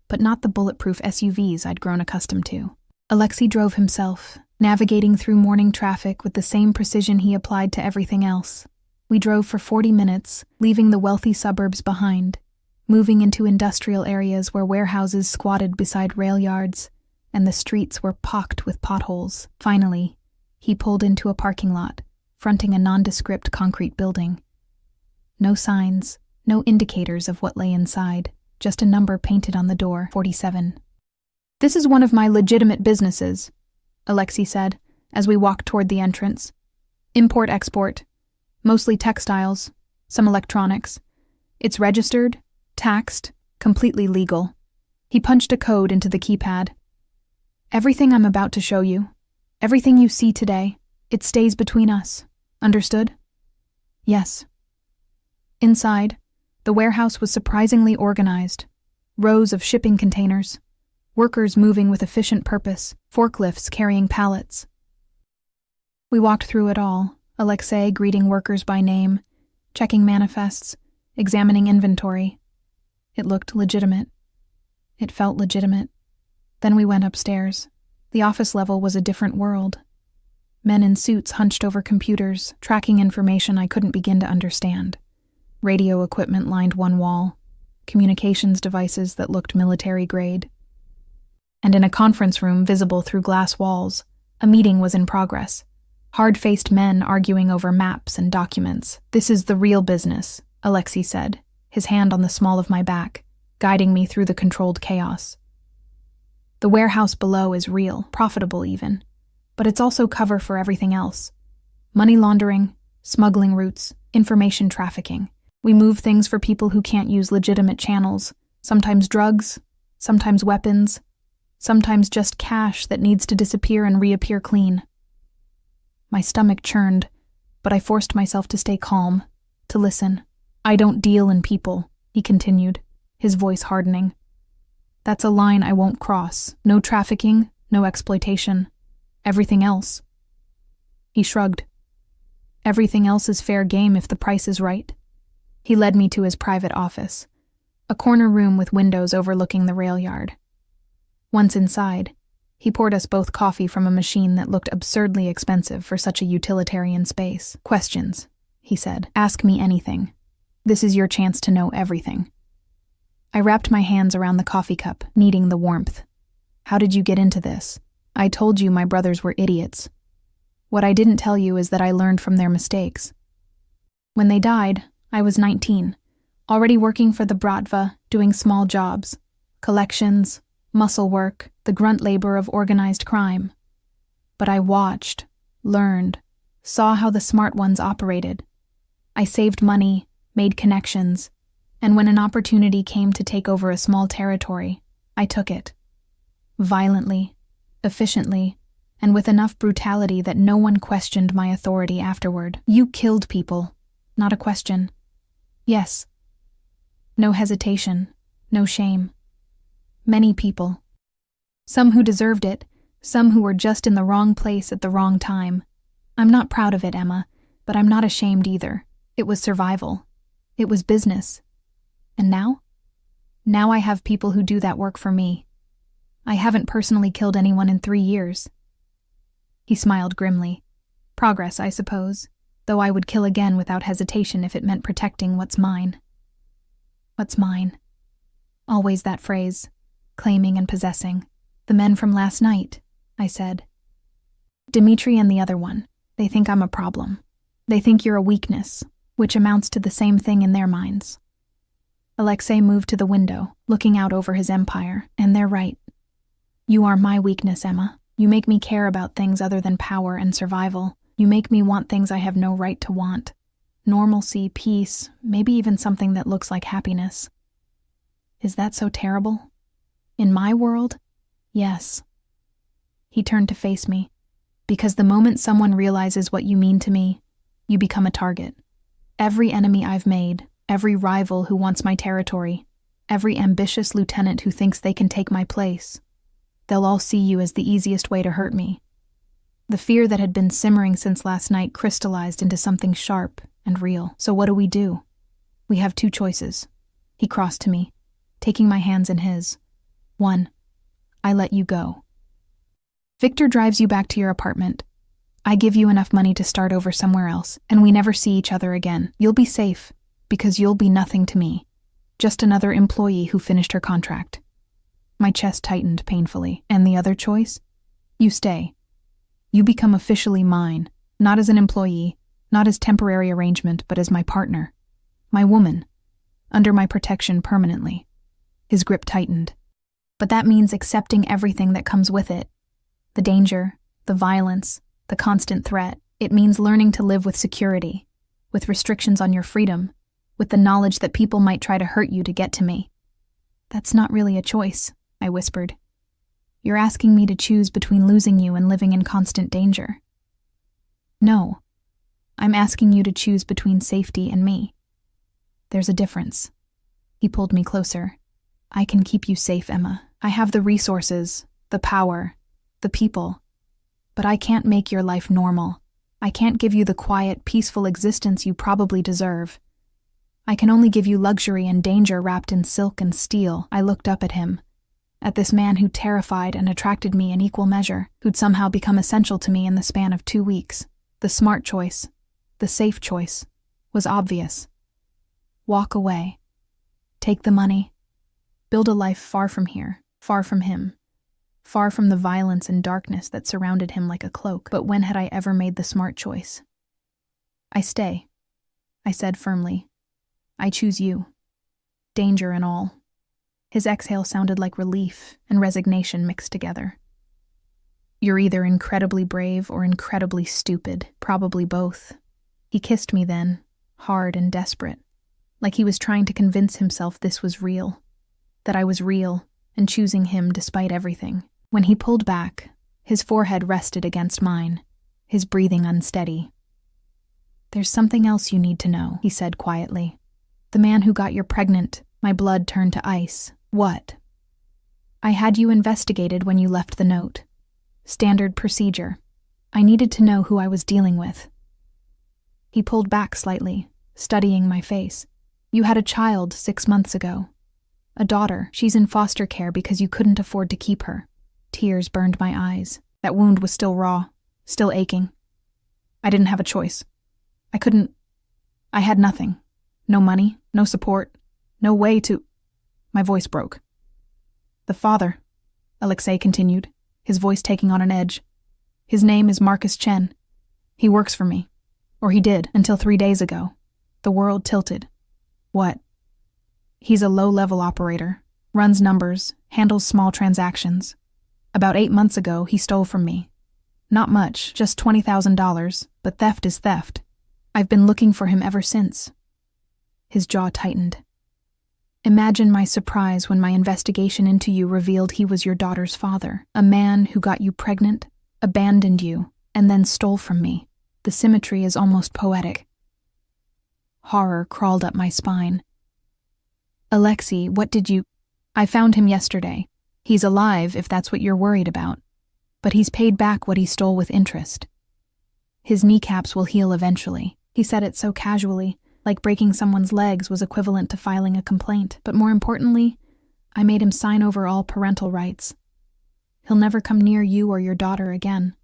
but not the bulletproof SUVs I'd grown accustomed to. Alexei drove himself, navigating through morning traffic with the same precision he applied to everything else. We drove for 40 minutes, leaving the wealthy suburbs behind, moving into industrial areas where warehouses squatted beside rail yards, and the streets were pocked with potholes. Finally, he pulled into a parking lot, fronting a nondescript concrete building. No signs, no indicators of what lay inside, just a number painted on the door, 47. This is one of my legitimate businesses, Alexei said, as we walked toward the entrance. Import-export, mostly textiles, some electronics. It's registered, taxed, completely legal. He punched a code into the keypad. Everything I'm about to show you, everything you see today, it stays between us. Understood? Yes. Inside, the warehouse was surprisingly organized. Rows of shipping containers, workers moving with efficient purpose, forklifts carrying pallets. We walked through it all, Alexei greeting workers by name, checking manifests, examining inventory. It looked legitimate. It felt legitimate. Then we went upstairs. The office level was a different world. Men in suits hunched over computers, tracking information I couldn't begin to understand. Radio equipment lined one wall, communications devices that looked military-grade. And in a conference room visible through glass walls, a meeting was in progress. Hard-faced men arguing over maps and documents. This is the real business, Alexei said, his hand on the small of my back, guiding me through the controlled chaos. The warehouse below is real, profitable even, but it's also cover for everything else. Money laundering, smuggling routes, information trafficking. We move things for people who can't use legitimate channels, sometimes drugs, sometimes weapons, sometimes just cash that needs to disappear and reappear clean. My stomach churned, but I forced myself to stay calm, to listen. I don't deal in people, he continued, his voice hardening. That's a line I won't cross. No trafficking, no exploitation. Everything else. He shrugged. Everything else is fair game if the price is right. He led me to his private office, a corner room with windows overlooking the rail yard. Once inside, he poured us both coffee from a machine that looked absurdly expensive for such a utilitarian space. Questions, he said. Ask me anything. This is your chance to know everything. I wrapped my hands around the coffee cup, needing the warmth. How did you get into this? I told you my brothers were idiots. What I didn't tell you is that I learned from their mistakes. When they died, I was 19, already working for the Bratva, doing small jobs, collections, muscle work, the grunt labor of organized crime. But I watched, learned, saw how the smart ones operated. I saved money, made connections, and when an opportunity came to take over a small territory, I took it. Violently, efficiently, and with enough brutality that no one questioned my authority afterward. You killed people, not a question. Yes. No hesitation, no shame. Many people. Some who deserved it, some who were just in the wrong place at the wrong time. I'm not proud of it, Emma, but I'm not ashamed either. It was survival. It was business. And now? Now I have people who do that work for me. I haven't personally killed anyone in 3 years. He smiled grimly. Progress, I suppose, though I would kill again without hesitation if it meant protecting what's mine. What's mine? Always that phrase, claiming and possessing. The men from last night, I said. Dimitri and the other one, they think I'm a problem. They think you're a weakness, which amounts to the same thing in their minds. Alexei moved to the window, looking out over his empire, and they're right. You are my weakness, Emma. You make me care about things other than power and survival. You make me want things I have no right to want. Normalcy, peace, maybe even something that looks like happiness. Is that so terrible? In my world? Yes. He turned to face me. Because the moment someone realizes what you mean to me, you become a target. Every enemy I've made, every rival who wants my territory, every ambitious lieutenant who thinks they can take my place, they'll all see you as the easiest way to hurt me. The fear that had been simmering since last night crystallized into something sharp and real. So what do? We have 2 choices. He crossed to me, taking my hands in his. 1. I let you go. Victor drives you back to your apartment. I give you enough money to start over somewhere else, and we never see each other again. You'll be safe, because you'll be nothing to me. Just another employee who finished her contract. My chest tightened painfully. And the other choice? You stay. You become officially mine, not as an employee, not as temporary arrangement, but as my partner. My woman. Under my protection permanently. His grip tightened. But that means accepting everything that comes with it. The danger, the violence, the constant threat. It means learning to live with security, with restrictions on your freedom, with the knowledge that people might try to hurt you to get to me. That's not really a choice, I whispered. You're asking me to choose between losing you and living in constant danger. No, I'm asking you to choose between safety and me. There's a difference. He pulled me closer. I can keep you safe, Emma. I have the resources, the power, the people. But I can't make your life normal. I can't give you the quiet, peaceful existence you probably deserve. I can only give you luxury and danger wrapped in silk and steel. I looked up at him, at this man who terrified and attracted me in equal measure, who'd somehow become essential to me in the span of 2 weeks. The smart choice, the safe choice, was obvious. Walk away. Take the money. Build a life far from here, far from him, far from the violence and darkness that surrounded him like a cloak. But when had I ever made the smart choice? I stay, I said firmly. I choose you. Danger and all. His exhale sounded like relief and resignation mixed together. You're either incredibly brave or incredibly stupid, probably both. He kissed me then, hard and desperate, like he was trying to convince himself this was real, that I was real and choosing him despite everything. When he pulled back, his forehead rested against mine, his breathing unsteady. There's something else you need to know, he said quietly. The man who got you pregnant, my blood turned to ice. What? I had you investigated when you left the note. Standard procedure. I needed to know who I was dealing with. He pulled back slightly, studying my face. You had a child 6 months ago. A daughter. She's in foster care because you couldn't afford to keep her. Tears burned my eyes. That wound was still raw, still aching. I didn't have a choice. I had nothing. No money, no support, no way to... My voice broke. The father, Alexei continued, his voice taking on an edge. His name is Marcus Chen. He works for me. Or he did, until 3 days ago. The world tilted. What? He's a low-level operator, runs numbers, handles small transactions. About 8 months ago, he stole from me. Not much, just $20,000, but theft is theft. I've been looking for him ever since. His jaw tightened. Imagine my surprise when my investigation into you revealed he was your daughter's father, a man who got you pregnant, abandoned you, and then stole from me. The symmetry is almost poetic. Horror crawled up my spine. Alexei, what did you... I found him yesterday. He's alive, if that's what you're worried about. But he's paid back what he stole with interest. His kneecaps will heal eventually. He said it so casually, like breaking someone's legs was equivalent to filing a complaint. But more importantly, I made him sign over all parental rights. He'll never come near you or your daughter again.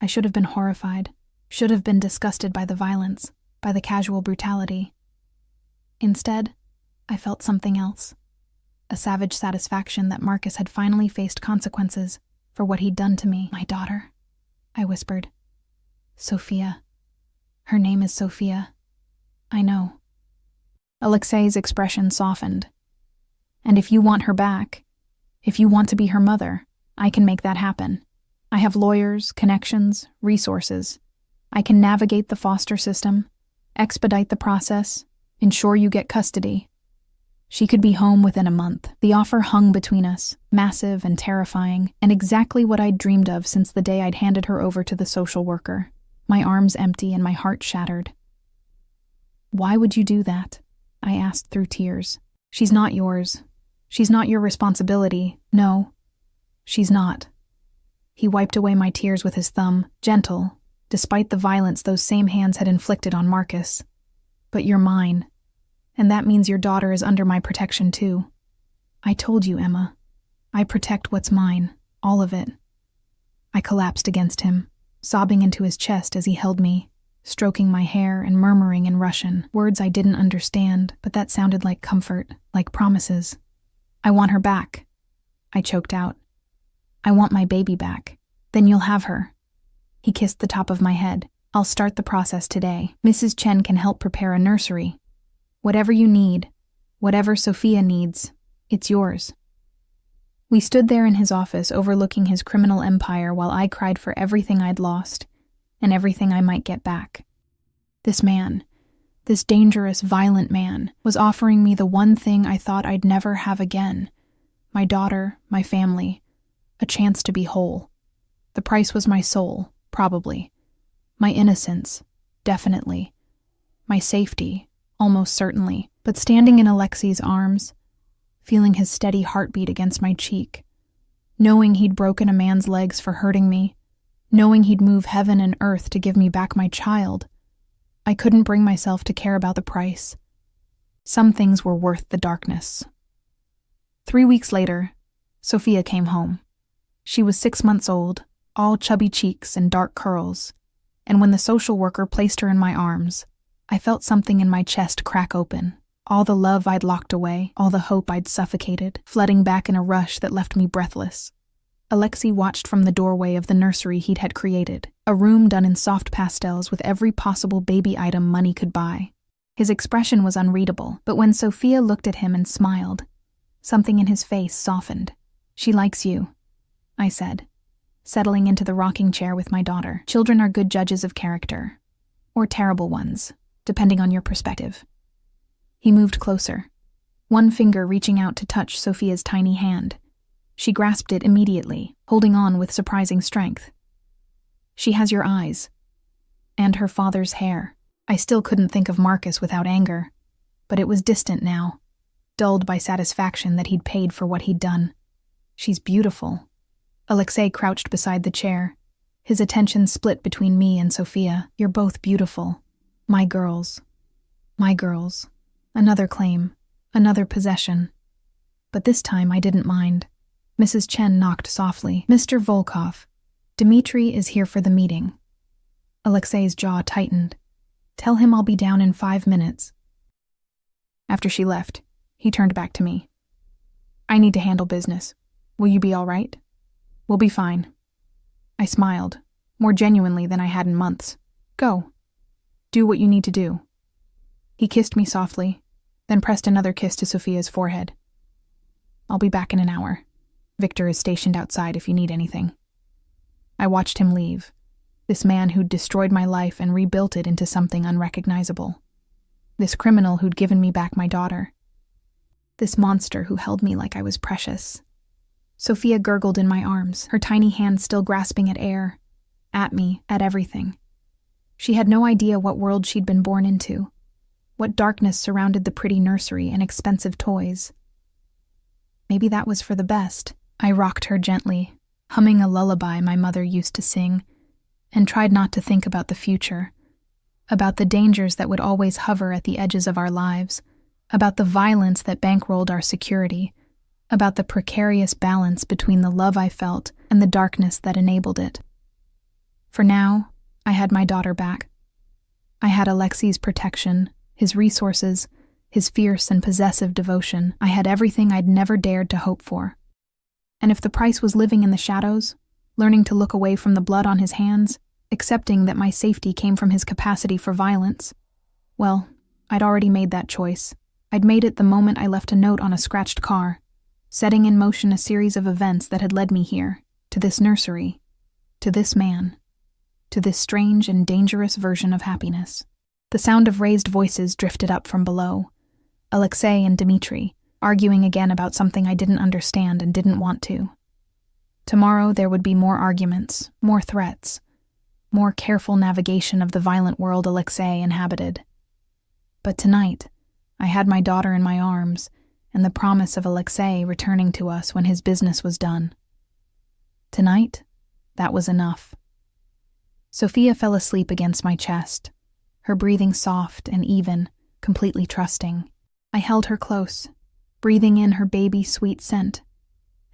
I should have been horrified, should have been disgusted by the violence, by the casual brutality. Instead, I felt something else. A savage satisfaction that Marcus had finally faced consequences for what he'd done to me. My daughter, I whispered. Sophia. Her name is Sophia. I know. Alexei's expression softened. And if you want her back, if you want to be her mother, I can make that happen. I have lawyers, connections, resources. I can navigate the foster system, expedite the process, ensure you get custody. She could be home within a month. The offer hung between us, massive and terrifying, and exactly what I'd dreamed of since the day I'd handed her over to the social worker. My arms empty and my heart shattered. Why would you do that? I asked through tears. She's not yours. She's not your responsibility. No, she's not. He wiped away my tears with his thumb, gentle, despite the violence those same hands had inflicted on Marcus. But you're mine, and that means your daughter is under my protection too. I told you, Emma. I protect what's mine, all of it. I collapsed against him, sobbing into his chest as he held me, stroking my hair and murmuring in Russian, words I didn't understand, but that sounded like comfort, like promises. I want her back, I choked out. I want my baby back. Then you'll have her. He kissed the top of my head. I'll start the process today. Mrs. Chen can help prepare a nursery. Whatever you need, whatever Sophia needs, it's yours. We stood there in his office overlooking his criminal empire while I cried for everything I'd lost and everything I might get back. This man, this dangerous, violent man, was offering me the one thing I thought I'd never have again: my daughter, my family, a chance to be whole. The price was my soul, probably. My innocence, definitely. My safety, almost certainly. But standing in Alexei's arms, feeling his steady heartbeat against my cheek, knowing he'd broken a man's legs for hurting me, knowing he'd move heaven and earth to give me back my child, I couldn't bring myself to care about the price. Some things were worth the darkness. 3 weeks later, Sophia came home. She was 6 months old, all chubby cheeks and dark curls, and when the social worker placed her in my arms, I felt something in my chest crack open. All the love I'd locked away, all the hope I'd suffocated, flooding back in a rush that left me breathless. Alexei watched from the doorway of the nursery he'd had created, a room done in soft pastels with every possible baby item money could buy. His expression was unreadable, but when Sophia looked at him and smiled, something in his face softened. "She likes you," I said, settling into the rocking chair with my daughter. Children are good judges of character, or terrible ones, depending on your perspective. He moved closer, one finger reaching out to touch Sophia's tiny hand. She grasped it immediately, holding on with surprising strength. "She has your eyes. And her father's hair." I still couldn't think of Marcus without anger, but it was distant now, dulled by satisfaction that he'd paid for what he'd done. "She's beautiful." Alexei crouched beside the chair, his attention split between me and Sophia. "You're both beautiful. My girls. My girls." Another claim, another possession. But this time I didn't mind. Mrs. Chen knocked softly. "Mr. Volkov, Dmitri is here for the meeting." Alexei's jaw tightened. "Tell him I'll be down in 5 minutes." After she left, he turned back to me. "I need to handle business. Will you be all right?" "We'll be fine." I smiled, more genuinely than I had in months. "Go. Do what you need to do." He kissed me softly, then pressed another kiss to Sophia's forehead. "I'll be back in an hour. Victor is stationed outside if you need anything." I watched him leave, this man who'd destroyed my life and rebuilt it into something unrecognizable. This criminal who'd given me back my daughter. This monster who held me like I was precious. Sophia gurgled in my arms, her tiny hand still grasping at air, at me, at everything. She had no idea what world she'd been born into, what darkness surrounded the pretty nursery and expensive toys. Maybe that was for the best. I rocked her gently, humming a lullaby my mother used to sing, and tried not to think about the future, about the dangers that would always hover at the edges of our lives, about the violence that bankrolled our security, about the precarious balance between the love I felt and the darkness that enabled it. For now, I had my daughter back. I had Alexei's protection, his resources, his fierce and possessive devotion. I had everything I'd never dared to hope for. And if the price was living in the shadows, learning to look away from the blood on his hands, accepting that my safety came from his capacity for violence, well, I'd already made that choice. I'd made it the moment I left a note on a scratched car, setting in motion a series of events that had led me here, to this nursery, to this man, to this strange and dangerous version of happiness. The sound of raised voices drifted up from below. Alexei and Dmitri, arguing again about something I didn't understand and didn't want to. Tomorrow there would be more arguments, more threats, more careful navigation of the violent world Alexei inhabited. But tonight, I had my daughter in my arms, and the promise of Alexei returning to us when his business was done. Tonight, that was enough. Sophia fell asleep against my chest, her breathing soft and even, completely trusting. I held her close, breathing in her baby's sweet scent,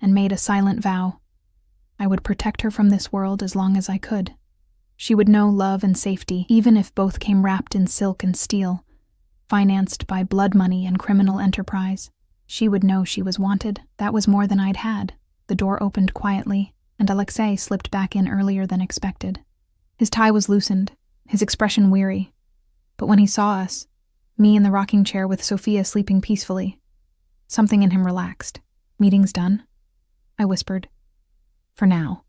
and made a silent vow. I would protect her from this world as long as I could. She would know love and safety, even if both came wrapped in silk and steel, financed by blood money and criminal enterprise. She would know she was wanted. That was more than I'd had. The door opened quietly, and Alexei slipped back in earlier than expected. His tie was loosened, his expression weary. But when he saw us, me in the rocking chair with Sophia sleeping peacefully, something in him relaxed. "Meeting's done?" I whispered. For now.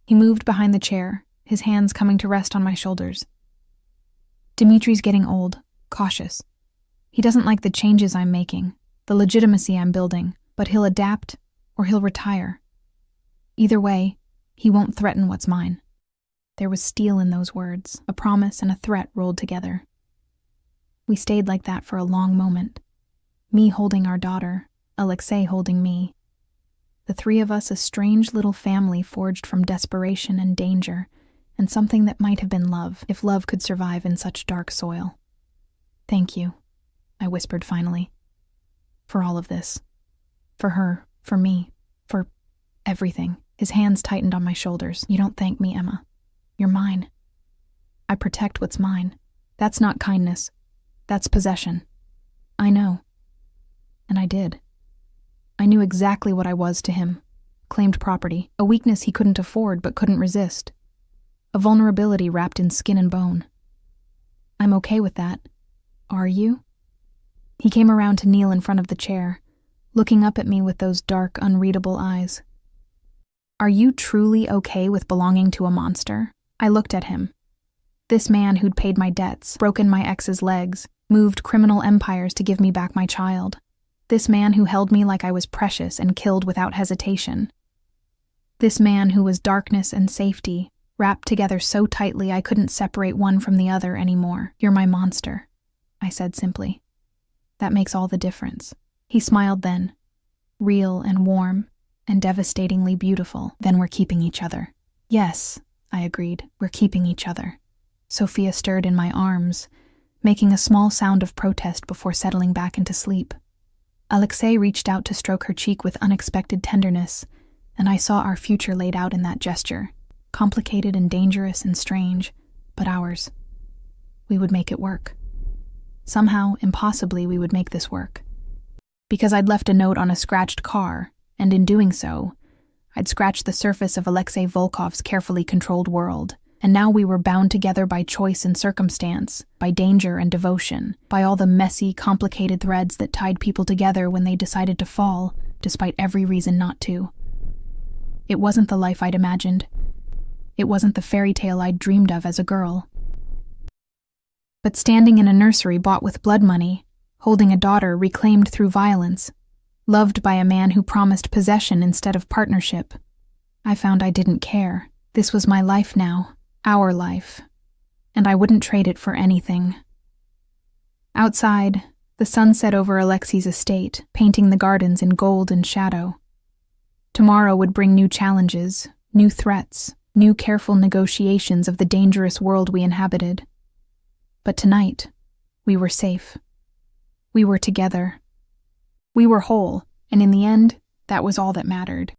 He moved behind the chair, his hands coming to rest on my shoulders. Dimitri's getting old, cautious. He doesn't like the changes I'm making, the legitimacy I'm building, but he'll adapt or he'll retire. Either way, he won't threaten what's mine. There was steel in those words, a promise and a threat rolled together. We stayed like that for a long moment. Me holding our daughter, Alexei holding me. The three of us a strange little family forged from desperation and danger, and something that might have been love, if love could survive in such dark soil. Thank you, I whispered finally. For all of this. For her, for me, for everything. His hands tightened on my shoulders. You don't thank me, Emma. You're mine. I protect what's mine. That's not kindness. That's possession. I know. And I did. I knew exactly what I was to him. Claimed property, a weakness he couldn't afford but couldn't resist. A vulnerability wrapped in skin and bone. I'm okay with that. Are you? He came around to kneel in front of the chair, looking up at me with those dark, unreadable eyes. Are you truly okay with belonging to a monster? I looked at him. This man who'd paid my debts, broken my ex's legs, moved criminal empires to give me back my child. This man who held me like I was precious and killed without hesitation. This man who was darkness and safety, wrapped together so tightly I couldn't separate one from the other anymore. You're my monster, I said simply. That makes all the difference. He smiled then, real and warm and devastatingly beautiful. Then we're keeping each other. Yes, I agreed, we're keeping each other. Sophia stirred in my arms, making a small sound of protest before settling back into sleep. Alexei reached out to stroke her cheek with unexpected tenderness, and I saw our future laid out in that gesture, complicated and dangerous and strange, but ours. We would make it work. Somehow, impossibly, we would make this work. Because I'd left a note on a scratched car, and in doing so, I'd scratched the surface of Alexei Volkov's carefully controlled world, and now we were bound together by choice and circumstance, by danger and devotion, by all the messy, complicated threads that tied people together when they decided to fall, despite every reason not to. It wasn't the life I'd imagined. It wasn't the fairy tale I'd dreamed of as a girl. But standing in a nursery bought with blood money, holding a daughter reclaimed through violence, loved by a man who promised possession instead of partnership, I found I didn't care. This was my life now, our life, and I wouldn't trade it for anything. Outside, the sun set over Alexei's estate, painting the gardens in gold and shadow. Tomorrow would bring new challenges, new threats, new careful negotiations of the dangerous world we inhabited. But tonight, we were safe. We were together. We were whole, and in the end, that was all that mattered.